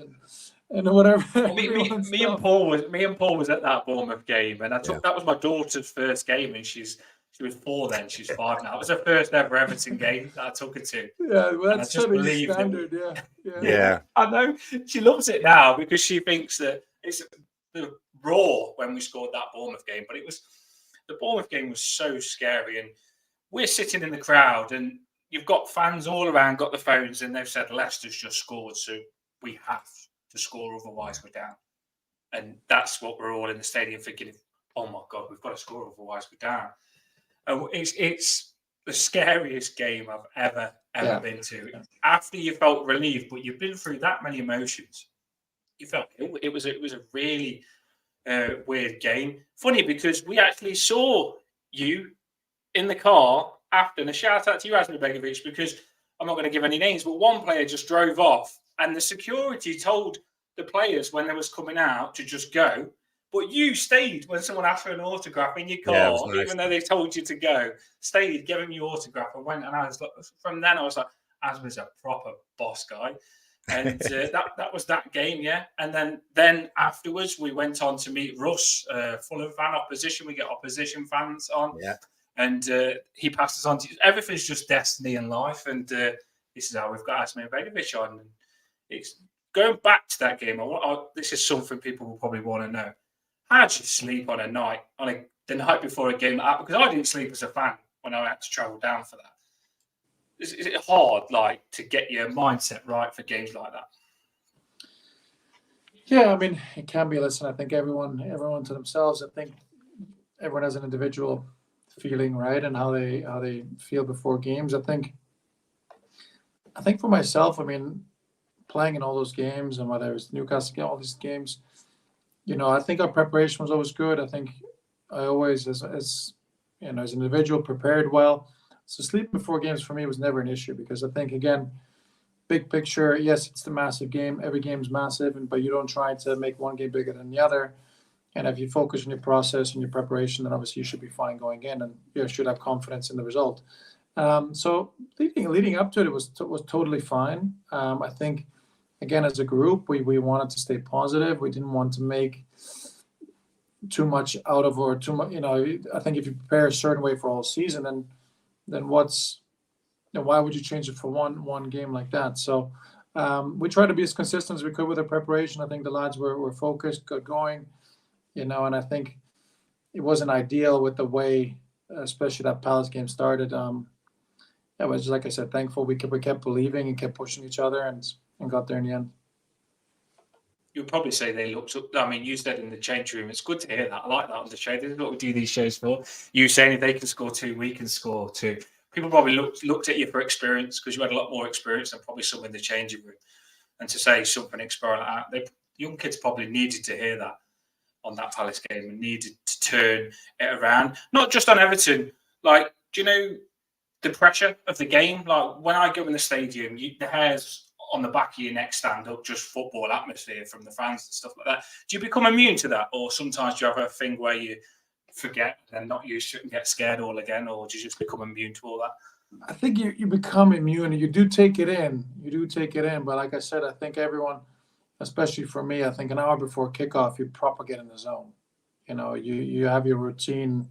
and whatever. me and Paul was at that Bournemouth game, and that was my daughter's first game, and she was 4 then. She's 5 now. It was her first ever Everton game that I took her to. Yeah, well, that's sort of standard. Yeah. I know. She loves it now because she thinks that it's the raw when we scored that Bournemouth game. But the Bournemouth game was so scary, and we're sitting in the crowd, and you've got fans all around, got the phones, and they've said Leicester's just scored, so we have to score, otherwise we're down. And that's what we're all in the stadium thinking. Oh my God, we've got to score, otherwise we're down. It's the scariest game I've ever been to. After you felt relieved, but you've been through that many emotions, you felt it was a really weird game. Funny because we actually saw you in the car after, and a shout out to you, Asmir Begović, because I'm not going to give any names, but one player just drove off, and the security told the players when they was coming out to just go. But you stayed when someone asked for an autograph in your car, nice. Even though they told you to go. Stayed, gave him your autograph, and went. And I was like, from then I was like, Asmir's a proper boss guy, and that was that game, yeah. And then afterwards we went on to meet Russ, Fulham fan opposition. We get opposition fans on, and he passed us on to everything's just destiny in life, and this is how we've got Asmir Begović on. And it's going back to that game. This is something people will probably want to know. How did you sleep on the night before a game like that? Because I didn't sleep as a fan when I had to travel down for that. Is it hard, to get your mindset right for games like that? Yeah, I mean, it can be. Listen, I think everyone to themselves. I think everyone has an individual feeling, right, and how they feel before games. I think for myself, I mean, playing in all those games, and whether it's Newcastle, all these games. I think our preparation was always good. I think I always, as an individual, prepared well. So sleep before games for me was never an issue because I think, again, big picture, yes, it's the massive game. Every game's massive, but you don't try to make one game bigger than the other. And if you focus on your process and your preparation, then obviously you should be fine going in, and you should have confidence in the result. So leading up to it was totally fine. I think. Again, as a group, we wanted to stay positive. We didn't want to make too much out of or too much. I think if you prepare a certain way for all season, then why would you change it for one game like that? So We tried to be as consistent as we could with the preparation. I think the lads were focused, got going, and I think it wasn't ideal with the way, especially that Palace game started. It was, like I said, thankful we kept believing and kept pushing each other and got there in the end. You'll probably say they looked up. I mean, you said in the change room, it's good to hear that. I like that on the show. This is what we do these shows for. You saying if they can score 2, we can score 2. People probably looked at you for experience because you had a lot more experience than probably some in the changing room. And to say something experience like that, young kids probably needed to hear that on that Palace game and needed to turn it around. Not just on Everton. Like, do you know the pressure of the game? Like, when I go in the stadium, the hairs on the back of your neck stand up, just football atmosphere from the fans and stuff like that. Do you become immune to that? Or sometimes do you have a thing where you forget and not used to it and get scared all again? Or do you just become immune to all that? I think you become immune. You do take it in. But like I said, I think everyone, especially for me, I think an hour before kickoff, you proper get in the zone. You have your routine,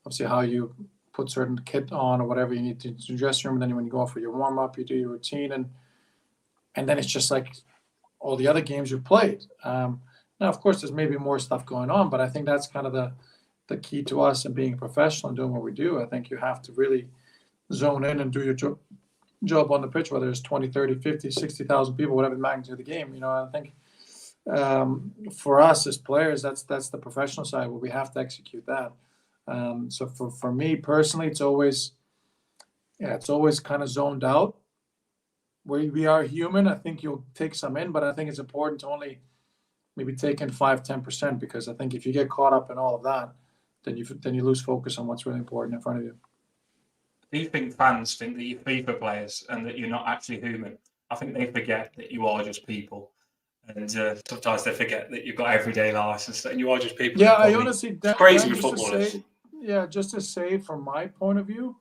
obviously how you put certain kit on or whatever you need to the dressing room. And then when you go for your warm-up, you do your routine. And then it's just like all the other games you've played. Now, of course, there's maybe more stuff going on, but I think that's kind of the key to us and being a professional and doing what we do. I think you have to really zone in and do your job on the pitch, whether it's 20, 30, 50, 60,000 people, whatever the magnitude of the game. I think for us as players, that's the professional side where we have to execute that. So for me personally, it's always kind of zoned out. We are human. I think you'll take some in, but I think it's important to only maybe take in 5-10%, because I think if you get caught up in all of that, then you lose focus on what's really important in front of you. Do you think fans think that you're FIFA players and that you're not actually human? I think they forget that you are just people, and sometimes they forget that you've got everyday lives and stuff, and you are just people. Yeah, I honestly, crazy with footballers. Just to say, from my point of view,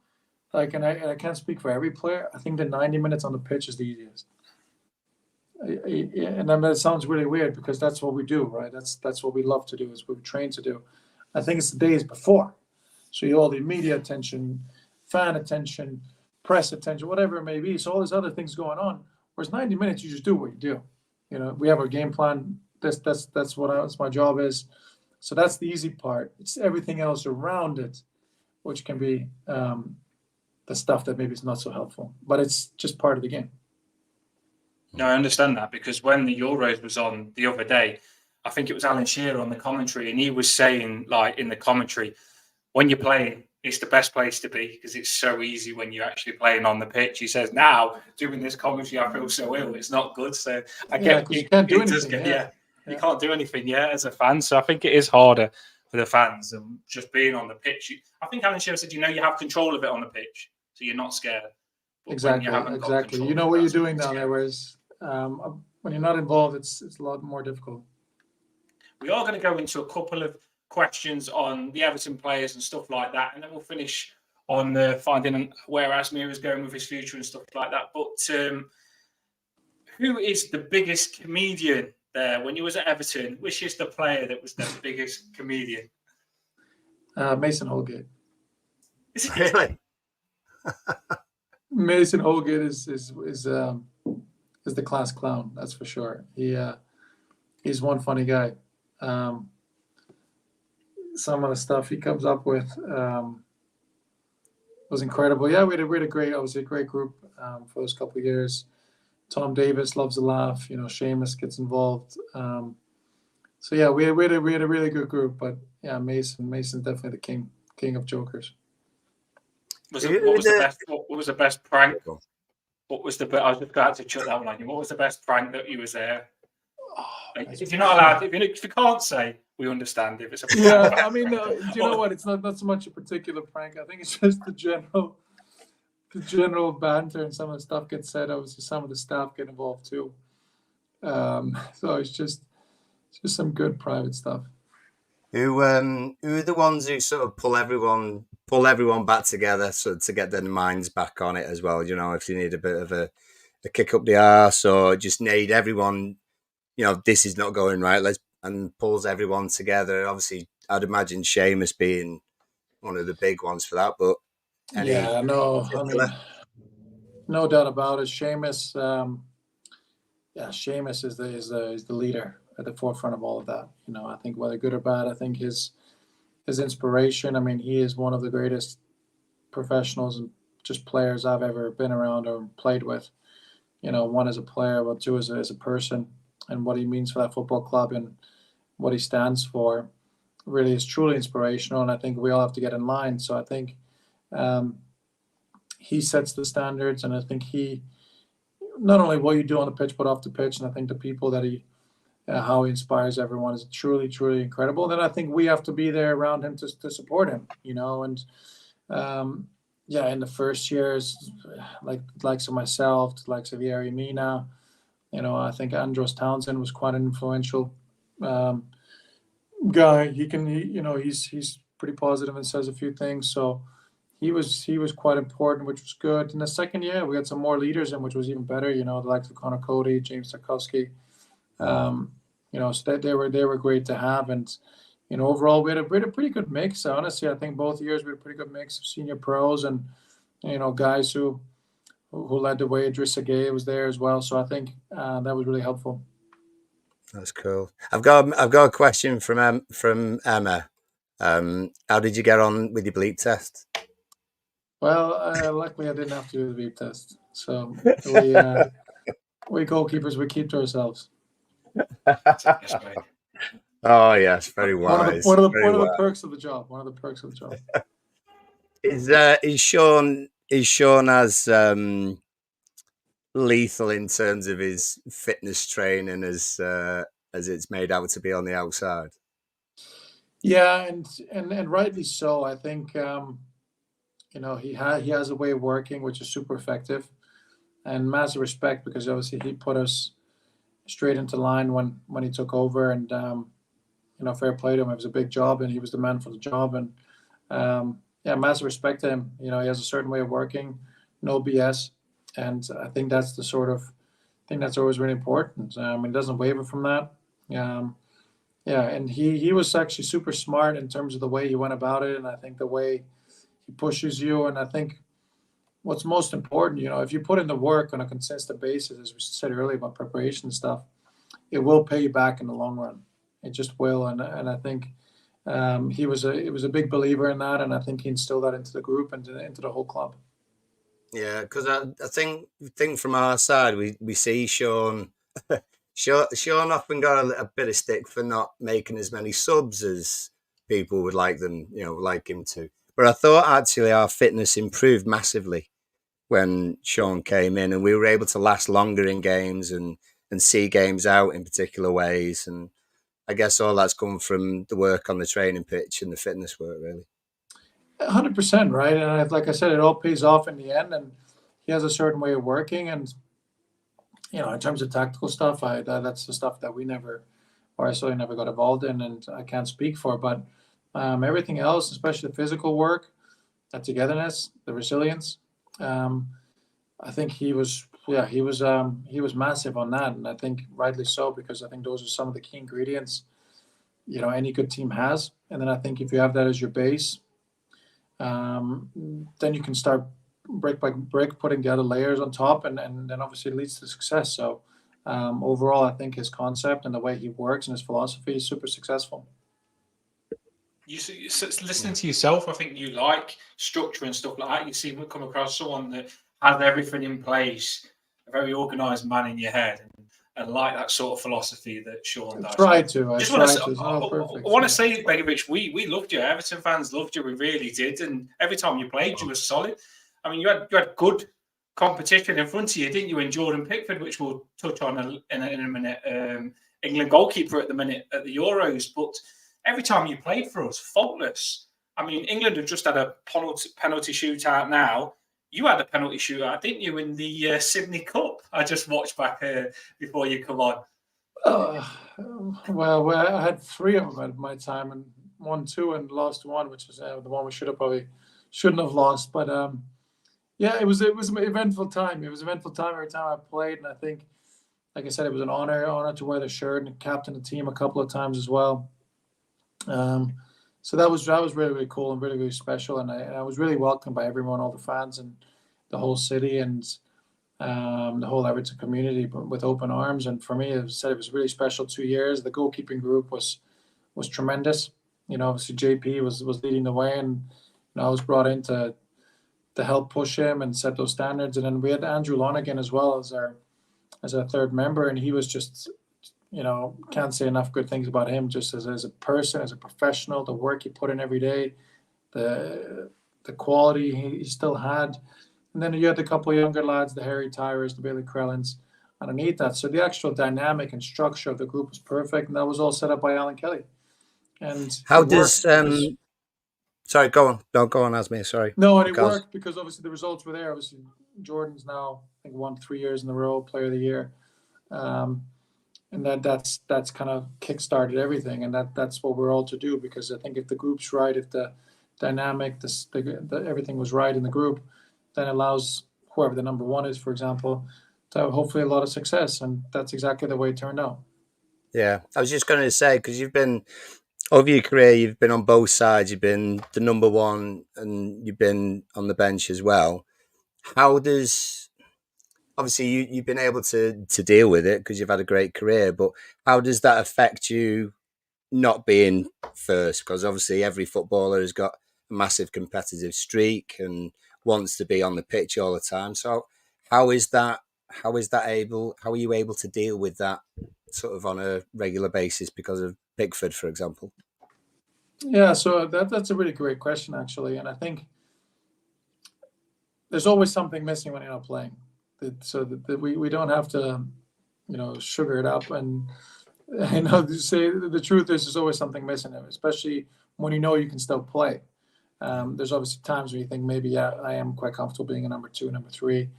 and I can't speak for every player, I think the 90 minutes on the pitch is the easiest. And I mean, it sounds really weird because that's what we do, right? That's what we love to do, is what we train to do. I think it's the days before. So you all the media attention, fan attention, press attention, whatever it may be. So all these other things going on. Whereas 90 minutes, you just do what you do. We have our game plan. That's what my job is. So that's the easy part. It's everything else around it, which can be the stuff that maybe is not so helpful, but it's just part of the game. No, I understand that, because when the Euros was on the other day, I think it was Alan Shearer on the commentary, and he was saying, like, in the commentary, when you're playing, it's the best place to be because it's so easy when you're actually playing on the pitch. He says, now, doing this commentary, I feel so ill. It's not good. So I get you can't do anything. You can't do anything, as a fan. So I think it is harder for the fans than just being on the pitch. I think Alan Shearer said, you have control of it on the pitch, so you're not scared. But Exactly. You know what you're doing down there, whereas when you're not involved, it's a lot more difficult. We are going to go into a couple of questions on the Everton players and stuff like that, and then we'll finish on finding where Asmir is going with his future and stuff like that. But who is the biggest comedian there when you was at Everton? Which is the player that was the biggest comedian? Mason Holgate. Is it Really? Mason Holgate is the class clown, that's for sure. He's one funny guy. Some of the stuff he comes up with was incredible. Yeah, we had a great group for those couple of years. Tom Davis loves to laugh. Seamus gets involved. So yeah, we had a really good group. But yeah, Mason's definitely the king of jokers. What was the best prank? What was the? I was just glad to chuck that one on you. What was the best prank that you was there? If you're not allowed, if you can't say, we understand if it's a prank. Yeah, I mean, do you know what? It's not so much a particular prank. I think it's just the general banter, and some of the stuff gets said. Obviously, some of the staff get involved too. So it's just some good private stuff. Who are the ones who sort of pull everyone back together, so to get their minds back on it as well? If you need a bit of a kick up the arse, or just need everyone, this is not going right, and pulls everyone together. Obviously, I'd imagine Seamus being one of the big ones for that, but no doubt about it. Seamus, yeah, Seamus is the leader at the forefront of all of that. You know, I think whether good or bad, I think his inspiration. I mean, he is one of the greatest professionals and just players I've ever been around or played with. You know, one as a player, but two as a person, and what he means for that football club and what he stands for really is truly inspirational. And I think we all have to get in line. So I think um, he sets the standards, and I think he not only what you do on the pitch but off the pitch, and I think the people that he how he inspires everyone is truly, truly incredible. Then I think we have to be there around him to support him, you know. And um, yeah, in the first years, likes of myself, likes of Yerry Mina, you know, I think Andros Townsend was quite an influential um, guy. You know, he's pretty positive and says a few things. So he was quite important, which was good. In the second year, we had some more leaders in, which was even better. You know, the likes of Connor Cody, James Tarkowski. You know, so they were great to have. And you know, overall, we had a pretty good mix. Honestly, I think both years we had a pretty good mix of senior pros and you know guys who led the way. Idrissa Gueye was there as well, so I think that was really helpful. That's cool. I've got a question from Emma. How did you get on with your bleep test? Well, luckily I didn't have to do the beep test, so we goalkeepers we keep to ourselves. Oh yes, very wise. One of the perks of the job. One of the perks of the job. Is Sean as lethal in terms of his fitness training as it's made out to be on the outside? Yeah, and rightly so. I think you know he has a way of working which is super effective, and massive respect because obviously he put us straight into line when he took over, and you know, fair play to him. It was a big job, and he was the man for the job. And yeah, massive respect to him. You know, he has a certain way of working, no BS, and I think that's the sort of thing that's always really important. He doesn't waver from that. Yeah, and he was actually super smart in terms of the way he went about it, and I think the way he pushes you. And I think what's most important, you know, if you put in the work on a consistent basis, as we said earlier about preparation and stuff, it will pay you back in the long run. It just will, and I think he was a big believer in that, and I think he instilled that into the group and into the whole club. Yeah, because I think from our side we see Sean. Sean often got a bit of stick for not making as many subs as people would like him to. But I thought actually our fitness improved massively when Sean came in, and we were able to last longer in games and see games out in particular ways. And I guess all that's come from the work on the training pitch and the fitness work, really. 100%, right? And like I said, it all pays off in the end. And he has a certain way of working, and you know, in terms of tactical stuff, that's the stuff that we never, or I certainly never got involved in, and I can't speak for. But everything else, especially the physical work, that togetherness, the resilience, I think he was massive on that, and I think rightly so, because I think those are some of the key ingredients, you know, any good team has. And then I think if you have that as your base, then you can start brick by brick putting the other layers on top, and then obviously it leads to success. So overall, I think his concept and the way he works and his philosophy is super successful. Listening to yourself, I think you like structure and stuff like that. You seem to come across someone that has everything in place, a very organised man in your head, and like that sort of philosophy that Sean does. I want to say, Begović, we loved you. Everton fans loved you. We really did. And every time you played, you were solid. I mean, you had good competition in front of you, didn't you? In Jordan Pickford, which we'll touch on in a minute. England goalkeeper at the minute at the Euros, but every time you played for us, faultless. I mean, England have just had a penalty shootout now. You had a penalty shootout, didn't you, in the Sydney Cup? I just watched back before you come on. Well, I had 3 of them at my time, and won 2 and lost 1, which is the one we shouldn't have lost. But yeah, it was an eventful time. It was an eventful time every time I played, and I think, like I said, it was an honor to wear the shirt and captain the team a couple of times as well. So that was really, really cool and really, really special, and I was really welcomed by everyone, all the fans and the whole city. And the whole Everton community with open arms. And for me, it was really special 2 years. The goalkeeping group was tremendous. Obviously JP was leading the way, and I was brought in to help push him and set those standards. And then we had Andrew Lonergan as well as our third member, and he was just, can't say enough good things about him, just as a person, as a professional, the work he put in every day, the quality he still had. And then you had a couple of younger lads, the Harry Tyrers, the Bailey Krellins, underneath that. So the actual dynamic and structure of the group was perfect, and that was all set up by Alan Kelly. And how does sorry, go on. No, go on, Asmir. Sorry. No, and it worked because obviously the results were there. Obviously, Jordan's now, I think, won 3 years in a row, Player of the Year, and that's kind of kickstarted everything, and that's what we're all to do. Because I think if the group's right, if the dynamic, everything was right in the group, then it allows whoever the number one is, for example, to have hopefully a lot of success, and that's exactly the way it turned out. Yeah, I was just going to say, because you've been over your career, you've been on both sides. You've been the number one, and you've been on the bench as well. How does, obviously you've been able to deal with it because you've had a great career, but how does that affect you not being first? Because obviously every footballer has got a massive competitive streak and wants to be on the pitch all the time. So how are you able to deal with that sort of on a regular basis because of Pickford, for example? Yeah, so that's a really great question, actually. And I think there's always something missing when you're not playing. So we don't have to, sugar it up. And, say the truth is there's always something missing, especially when you can still play. There's obviously times where you think maybe, I am quite comfortable being a number 2, number 3.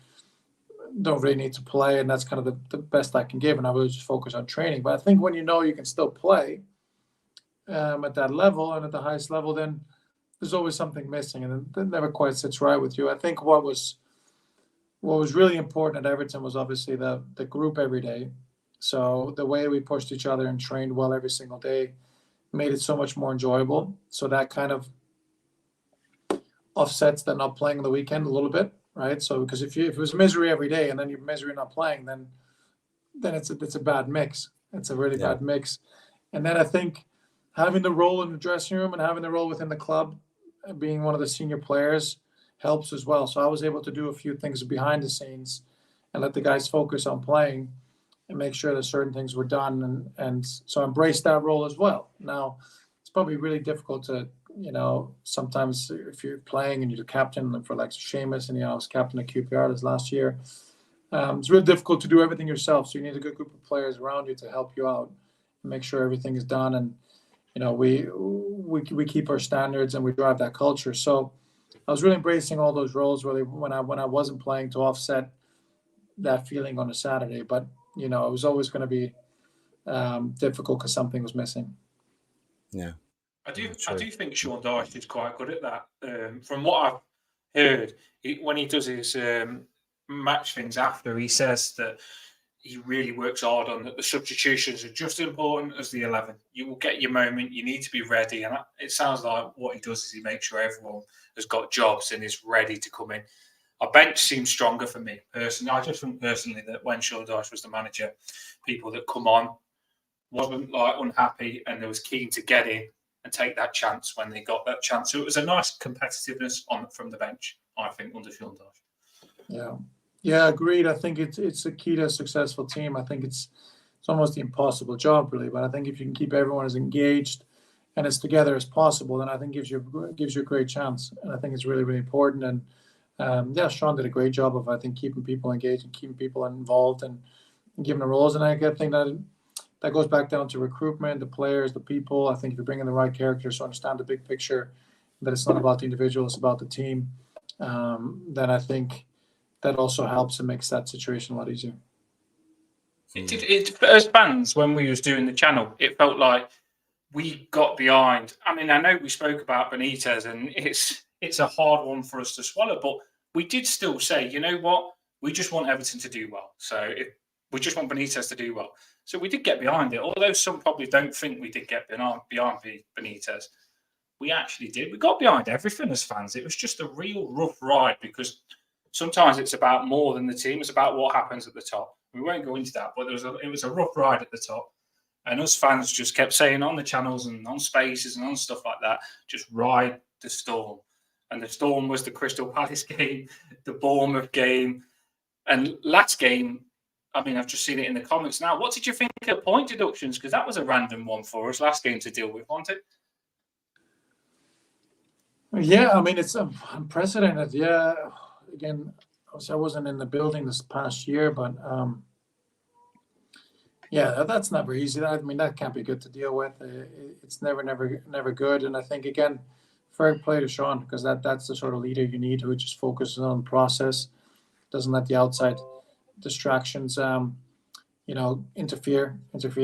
Don't really need to play, and that's kind of the best I can give, and I will just focus on training. But I think when you can still play at that level and at the highest level, then there's always something missing, and it never quite sits right with you. I think what was really important at Everton was obviously the group every day. So the way we pushed each other and trained well every single day made it so much more enjoyable. So that kind of offsets the not playing on the weekend a little bit, right? So because if it was misery every day and then you're misery not playing, then it's a bad mix. It's a really bad mix. And then I think having the role in the dressing room and having the role within the club, being one of the senior players, helps as well. So I was able to do a few things behind the scenes and let the guys focus on playing and make sure that certain things were done. And so embrace that role as well. Now, it's probably really difficult to, sometimes if you're playing and you're the captain for like Seamus, and I was captain of QPR this last year, it's really difficult to do everything yourself. So you need a good group of players around you to help you out and make sure everything is done. And we keep our standards and we drive that culture. So I was really embracing all those roles really when I wasn't playing, to offset that feeling on a Saturday. But it was always going to be difficult because something was missing. Yeah, I do think Sean Dyche is quite good at that. From what I've heard, when he does his match things after, he says that he really works hard on that. The substitutions are just as important as the 11. You will get your moment. You need to be ready. And it sounds like what he does is he makes sure everyone has got jobs and is ready to come in. Our bench seems stronger for me personally. I just think personally that when Sean Dyche was the manager, people that come on wasn't like unhappy and they was keen to get in and take that chance when they got that chance. So it was a nice competitiveness from the bench, I think, under Sean Dyche. Yeah, agreed. I think it's a key to a successful team. I think it's almost the impossible job, really. But I think if you can keep everyone as engaged and as together as possible, then I think gives you a great chance. And I think it's really, really important. And Sean did a great job of, I think, keeping people engaged and keeping people involved and giving them roles. And I think that goes back down to recruitment, the players, the people. I think if you bring in the right characters to understand the big picture, that it's not about the individual, it's about the team, then I think that also helps and makes that situation a lot easier. It as fans, when we was doing the channel, it felt like we got behind. I mean, I know we spoke about Benitez, and it's a hard one for us to swallow, but we did still say, you know what, we just want Everton to do well. So we just want Benitez to do well. So we did get behind it, although some probably don't think we did get behind Benitez. We actually did. We got behind everything as fans. It was just a real rough ride because sometimes it's about more than the team. It's about what happens at the top. We won't go into that, but it was a rough ride at the top. And us fans just kept saying on the channels and on spaces and on stuff like that, just ride the storm. And the storm was the Crystal Palace game, the Bournemouth game, and last game. I mean, I've just seen it in the comments now. What did you think of point deductions? Because that was a random one for us last game to deal with, wasn't it? Yeah, I mean, it's unprecedented. Yeah, again, I wasn't in the building this past year, but yeah, that's never easy. I mean, that can't be good to deal with. It's never good. And I think, again, fair play to Sean, because that's the sort of leader you need, who just focuses on the process, doesn't let the outside distractions interfere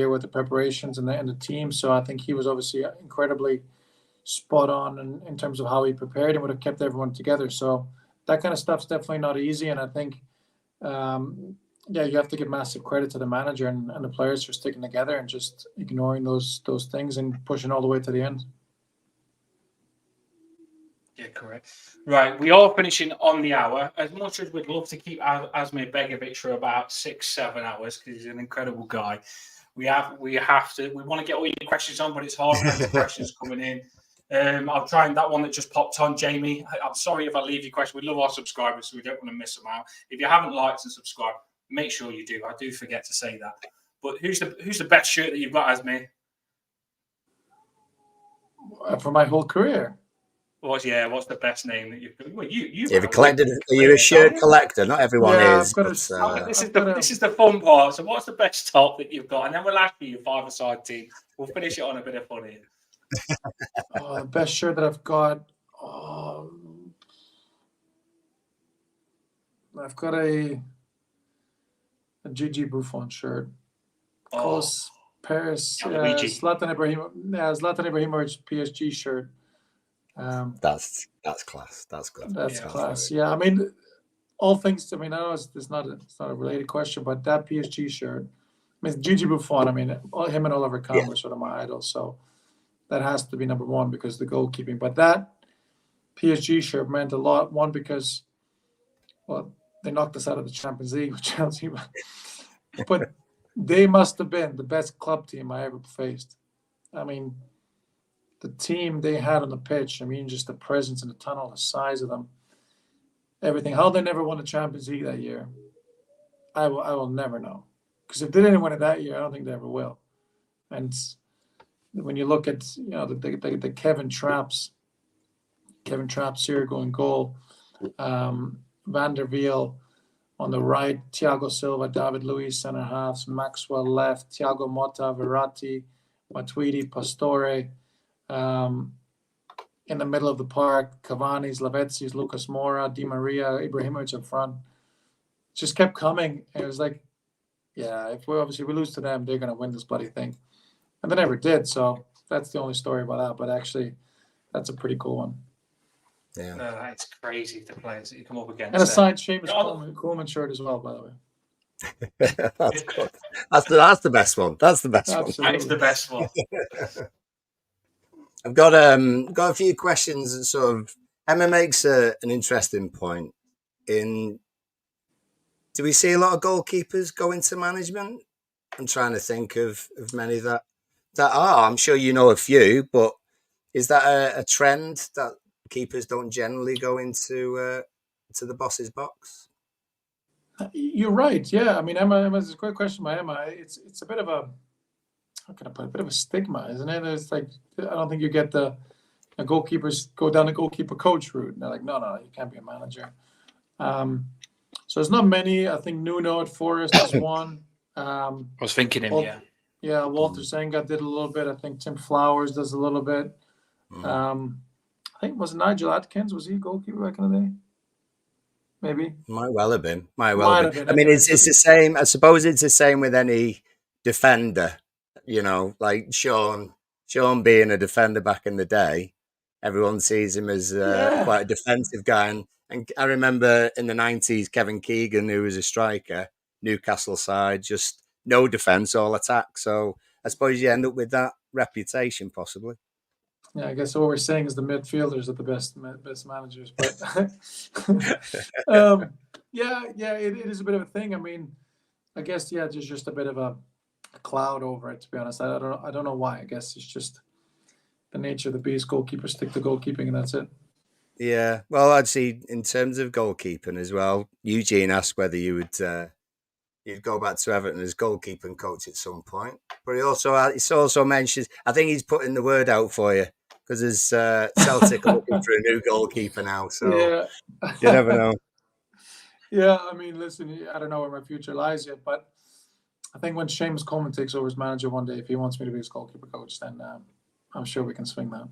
with the preparations and the team. So I think he was obviously incredibly spot on in terms of how he prepared and would have kept everyone together. So that kind of stuff's definitely not easy. And I think you have to give massive credit to the manager and the players for sticking together and just ignoring those things and pushing all the way to the end. Yeah, correct. Right, we are finishing on the hour. As much as we'd love to keep Asmir Begović for about 6-7 hours, because he's an incredible guy, we want to get all your questions on, but it's hard when the questions coming in. I'll try and that one that just popped on, Jamie. I'm sorry if I leave your question. We love our subscribers, so we don't want to miss them out. If you haven't liked and subscribed, make sure you do. I do forget to say that. But who's the best shirt that you've got, Asmir? For my whole career. What's the best name that you've got? Well, you're a shirt collector. Not everyone is. This is the fun part. So what's the best top that you've got? And then we'll ask you your five-a-side team. We'll finish it on a bit of fun here. The best shirt that I've got. I've got a Gigi Buffon shirt. Close Paris. Zlatan Ibrahimović PSG shirt. That's class. That's good. That's class. Yeah, I mean, all things. I mean, I know it's not a related question, but that PSG shirt. I mean, Gigi Buffon. I mean, him and Oliver Kahn were sort of my idols, so that has to be number one because of the goalkeeping. But that PSG shirt meant a lot. One, because they knocked us out of the Champions League with Chelsea, but they must have been the best club team I ever faced. I mean, the team they had on the pitch, I mean, just the presence in the tunnel, the size of them, everything. How they never won the Champions League that year, I will never know. Because if they didn't win it that year, I don't think they ever will. And when you look at the Kevin Trapp's here going goal, Van der Wiel on the right, Thiago Silva, David Luiz center halves, Maxwell left, Thiago Motta, Verratti, Matuidi, Pastore. In the middle of the park, Cavani's, Lavezzi's, Lucas Moura, Di Maria, Ibrahimović up front. Just kept coming. And it was like, if we lose to them, they're going to win this bloody thing. And they never did. So that's the only story about that. But actually, that's a pretty cool one. Yeah, it's crazy the players that you come up against. And a signed Seamus Coleman shirt as well, by the way. That's good. That's the best one. That's the best one. That's the best one. I've got a few questions that sort of Emma makes an interesting point. Do we see a lot of goalkeepers go into management? I'm trying to think of many that are. I'm sure you know a few, but is that a trend that keepers don't generally go into to the boss's box? You're right. Yeah, I mean, Emma's a great question by Emma. It's a bit of a, how can I put it, a bit of a stigma, isn't it? It's like, I don't think you get the goalkeepers go down the goalkeeper coach route. And they're like, no, you can't be a manager. So there's not many. I think Nuno at Forest is one. I was thinking him, Yeah, Walter Senga did a little bit. I think Tim Flowers does a little bit. I think, was it Nigel Atkins? Was he a goalkeeper back in the day? Maybe. Might well have been. I mean, it's the same. I suppose it's the same with any defender. You know, like Sean being a defender back in the day, everyone sees him as quite a defensive guy. And I remember in the 90s, Kevin Keegan, who was a striker, Newcastle side, just no defence, all attack. So I suppose you end up with that reputation, possibly. Yeah, I guess what we're saying is the midfielders are the best managers, but yeah, it is a bit of a thing. I mean, I guess there's just a bit of a cloud over it. To be honest, I don't know why. I guess it's just the nature of the beast. Goalkeepers stick to goalkeeping, and that's it. Yeah, well, I'd see in terms of goalkeeping as well. Eugene asked whether you would you'd go back to Everton as goalkeeping coach at some point, but he's also mentioned. I think he's putting the word out for you because there's Celtic are looking for a new goalkeeper now. So Yeah, you never know. Yeah, I mean, listen, I don't know where my future lies yet, but I think when Seamus Coleman takes over as manager one day, if he wants me to be his goalkeeper coach, then I'm sure we can swing that.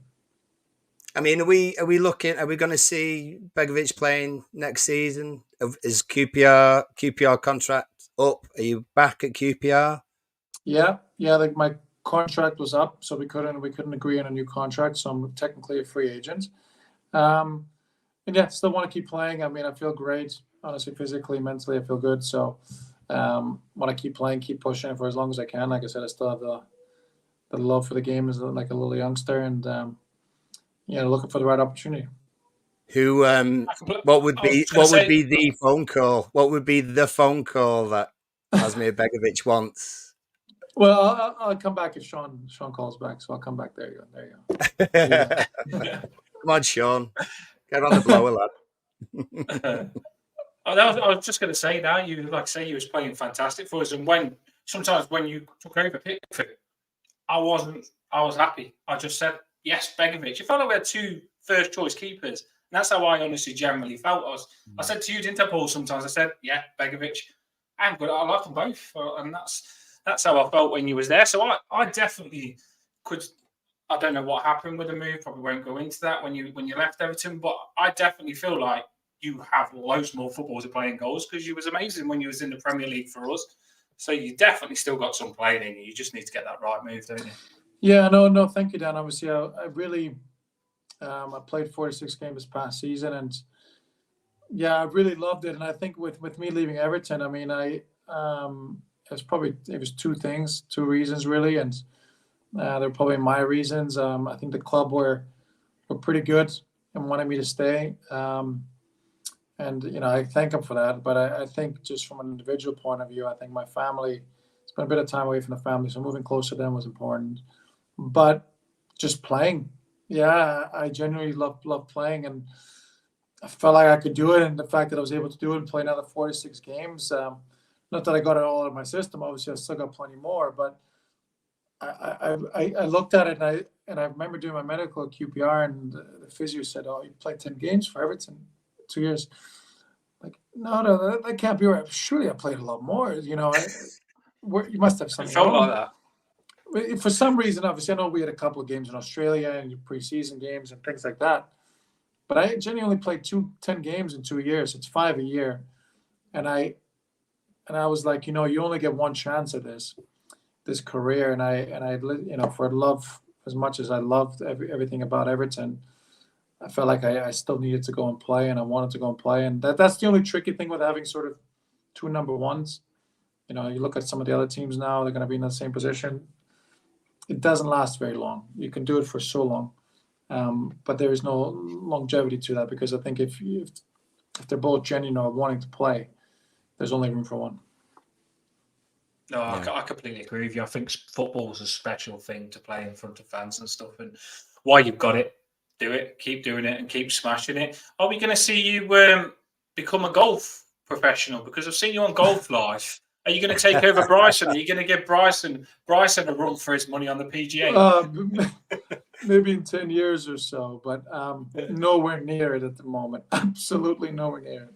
I mean, are we looking? Are we going to see Begović playing next season? Is QPR contract up? Are you back at QPR? Yeah. Like my contract was up, so we couldn't agree on a new contract. So I'm technically a free agent. And yeah, still want to keep playing. I mean, I feel great, honestly, physically, mentally, I feel good. So want to keep playing, keep pushing for as long as I can. Like I said, I still have the love for the game as like a little youngster, and looking for the right opportunity. Who? What would be the phone call? What would be the phone call that Asmir Begović wants? Well, I'll come back if Sean calls back. So I'll come back. There you go. Come on, Sean. Get on the blower, lad. I was just going to say that you was playing fantastic for us, and sometimes when you took over Pickford, I was happy. I just said yes, Begović. It felt like we had two first choice keepers, and that's how I honestly generally felt. I said to you, didn't I, Paul? Sometimes I said, yeah, Begović, and but I like them both, and that's how I felt when you was there. So I definitely could. I don't know what happened with the move. Probably won't go into that when you left Everton, but I definitely feel like you have loads more football to play in goals because you was amazing when you was in the Premier League for us. So you definitely still got some playing in you. You just need to get that right move, don't you? Yeah, no, thank you, Dan. Obviously, I really I played 46 games this past season, and yeah, I really loved it. And I think with me leaving Everton, I mean, it was two reasons really, and they're probably my reasons. I think the club were pretty good and wanted me to stay. And I thank them for that. But I think just from an individual point of view, I think my family spent a bit of time away from the family, so moving closer to them was important. But just playing, yeah, I genuinely love playing, and I felt like I could do it. And the fact that I was able to do it and play another 46 games, not that I got it all out of my system. Obviously, I still got plenty more, but I looked at it and I remember doing my medical at QPR, and the physio said, "Oh, you played 10 games for Everton, 2 years." Like, no, that can't be right. Surely I played a lot more. You must have something. It felt like that. For some reason, obviously, I know we had a couple of games in Australia and preseason games and things like that. But I genuinely played 10 games in 2 years. It's 5 a year, and I was like, you only get one chance at this career, and I for love, as much as I loved everything about Everton, I felt like I still needed to go and play, and I wanted to go and play, and that's the only tricky thing with having sort of two number ones. You look at some of the other teams now; they're going to be in the same position. It doesn't last very long. You can do it for so long, but there is no longevity to that, because I think if they're both genuine or wanting to play, there's only room for one. No, yeah. I completely agree with you. I think football's a special thing to play in front of fans and stuff. And while you've got it, do it. Keep doing it and keep smashing it. Are we going to see you become a golf professional? Because I've seen you on Golf Life. Are you going to take over Bryson? Are you going to give Bryson a run for his money on the PGA? Maybe in 10 years or so, but nowhere near it at the moment. Absolutely nowhere near it.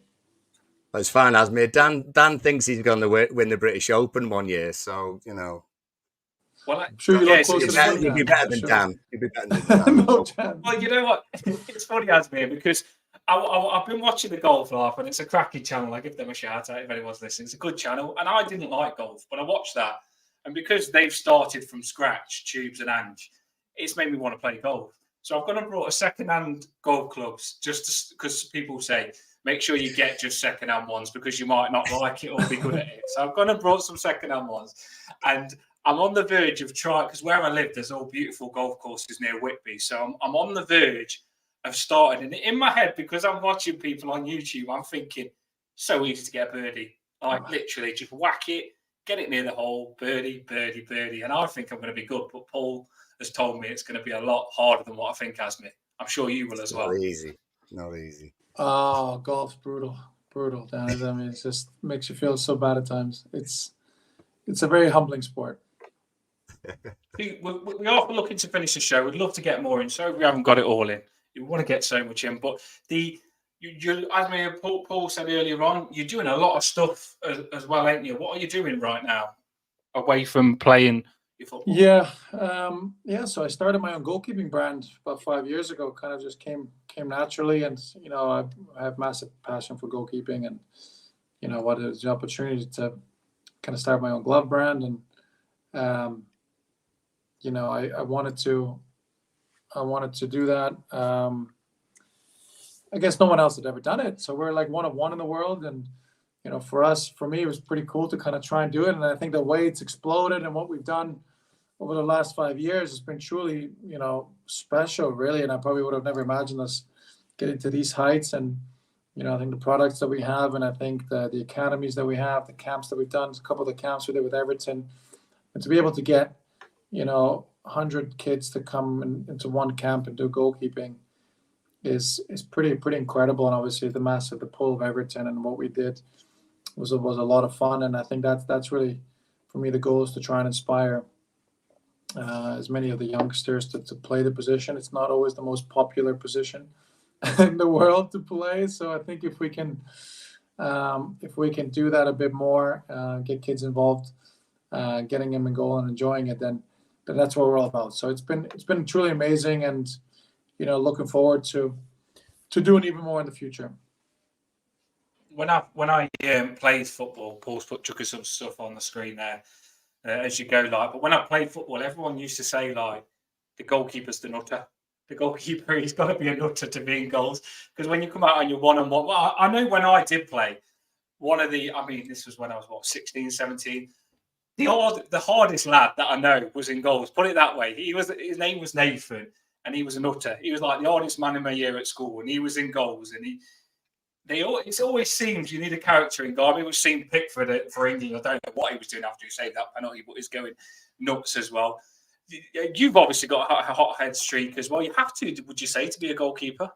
It's fine, Asmir. Dan thinks he's going to win the British Open one year, so Well, I'm sure you'd be better than Dan. You'd be better than Dan. No chance. Well, you know what? It's funny, Asmir, because I've been watching the Golf Life, and it's a cracking channel. I give them a shout out if anyone's listening. It's a good channel, and I didn't like golf, but I watched that, and because they've started from scratch, Tubes and Ange, it's made me want to play golf. So I've gone and brought a second-hand golf clubs just because people say, make sure you get just second-hand ones because you might not like it or be good at it. So I've gone and brought some second-hand ones. And I'm on the verge of trying, because where I live, there's all beautiful golf courses near Whitby. So I'm on the verge of starting. And in my head, because I'm watching people on YouTube, I'm thinking, so easy to get a birdie. Like literally just whack it, get it near the hole, birdie, birdie, birdie. And I think I'm going to be good. But Paul has told me it's going to be a lot harder than what I think, Asmir. I'm sure you will as well. Not easy. Not easy. Oh, golf's brutal. Brutal, Dan. I mean, it just makes you feel so bad at times. It's a very humbling sport. We are looking to finish the show. We'd love to get more in. So we haven't got it all in. We want to get so much in. But as Paul said earlier on, you're doing a lot of stuff as well, ain't you? What are you doing right now away from playing your football? Yeah. So I started my own goalkeeping brand about 5 years ago. Kind of just came naturally. And, I have massive passion for goalkeeping. And, what is the opportunity to kind of start my own glove brand. And, I wanted to do that. I guess no one else had ever done it. So we're like one of one in the world. And, for me, it was pretty cool to kind of try and do it. And I think the way it's exploded and what we've done over the last 5 years has been truly, special, really. And I probably would have never imagined us getting to these heights. And, I think the products that we have, and I think the academies that we have, the camps that we've done, a couple of the camps we did with Everton, and to be able to get, 100 kids to come into one camp and do goalkeeping is pretty incredible. And obviously the pull of Everton and what we did was a lot of fun. And I think that's really, for me, the goal is to try and inspire as many of the youngsters to play the position. It's not always the most popular position in the world to play. So I think if we can do that a bit more, get kids involved, getting them in goal and enjoying it, then that's what we're all about. So it's been truly amazing, and looking forward to doing even more in the future. When I played football, Paul's took us some stuff on the screen there as you go. But when I played football, everyone used to say the goalkeeper's the nutter. The goalkeeper, he's got to be a nutter to be in goals, because when you come out on your one-on-one, well, I know when I did play, this was when I was 16, 17. The hardest lad that I know was in goals. Put it that way. His name was Nathan, and he was a nutter. He was like the hardest man in my year at school, and he was in goals. And it always seems you need a character in goal. I mean, we've seen Pickford for England. I don't know what he was doing after he saved that penalty, but he's going nuts as well. You've obviously got a hot head streak as well. You have to, would you say, to be a goalkeeper?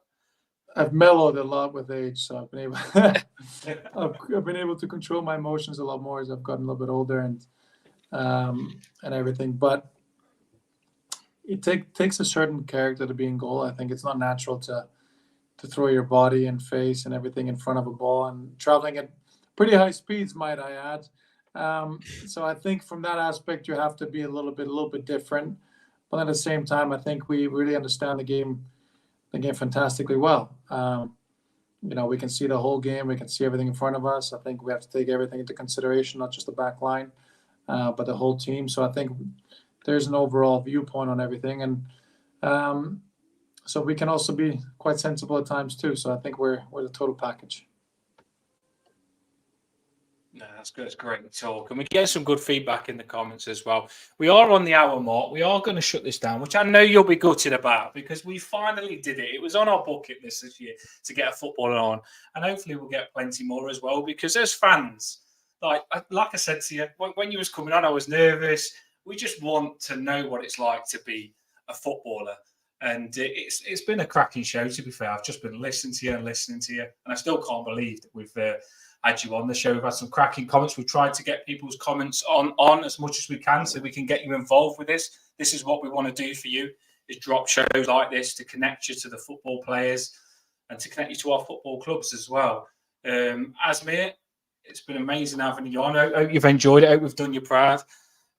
I've mellowed a lot with age, so I've been able I've been able to control my emotions a lot more as I've gotten a little bit older and everything. But it takes a certain character to be in goal. I think it's not natural to throw your body and face and everything in front of a ball, and traveling at pretty high speeds, might I add. So I think from that aspect, you have to be a little bit different. But at the same time, I think we really understand the game fantastically well. We can see the whole game. We can see everything in front of us. I think we have to take everything into consideration, not just the back line, but the whole team. So I think there's an overall viewpoint on everything. And so we can also be quite sensible at times too. So I think we're the total package. No, that's good. It's great talk. And we get some good feedback in the comments as well. We are on the hour mark. We are going to shut this down, which I know you'll be gutted about, because we finally did it. It was on our bucket list this year to get a footballer on. And hopefully we'll get plenty more as well, because as fans, like I said to you, when you was coming on, I was nervous. We just want to know what it's like to be a footballer. And it's been a cracking show, to be fair. I've just been listening to you, and I still can't believe that we've had you on the show. We've had some cracking comments. We've tried to get people's comments on as much as we can, so we can get you involved with this. This is what we want to do for you, is drop shows like this to connect you to the football players and to connect you to our football clubs as well. Asmir, it's been amazing having you on. I hope you've enjoyed it. I hope we've done you proud.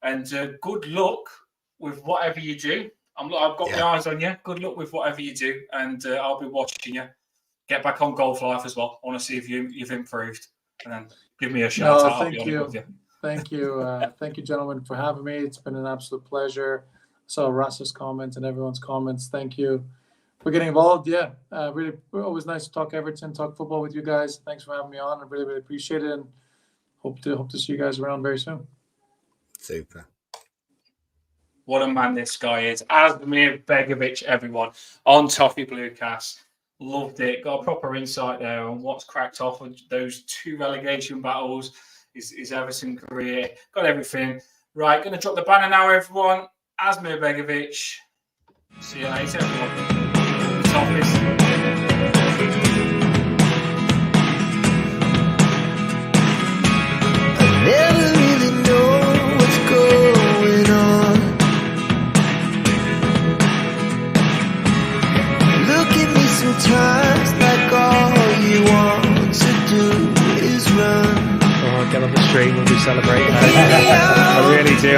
And good luck with whatever you do. I've got my eyes on you. Good luck with whatever you do, and I'll be watching you. Get back on Golf Life as well. I want to see if you've improved, and then give me a shout out. Thank you. Thank you, gentlemen, for having me. It's been an absolute pleasure. I saw Russ's comments and everyone's comments. Thank you for getting involved. Yeah, really, always nice to talk Everton, talk football with you guys. Thanks for having me on. I really, really appreciate it, and hope to see you guys around very soon. Super. What a man this guy is. Asmir Begović, everyone, on Toffee Bluecast. Loved it. Got a proper insight there on what's cracked off of those 2 relegation battles, his Everton career. Got everything. Right, going to drop the banner now, everyone. Asmir Begović. See you later, everyone. Toffees. Never really know what's going on. Look at me sometimes like all you want to do is run. Oh, get on the street, we'll be celebrating. I really do.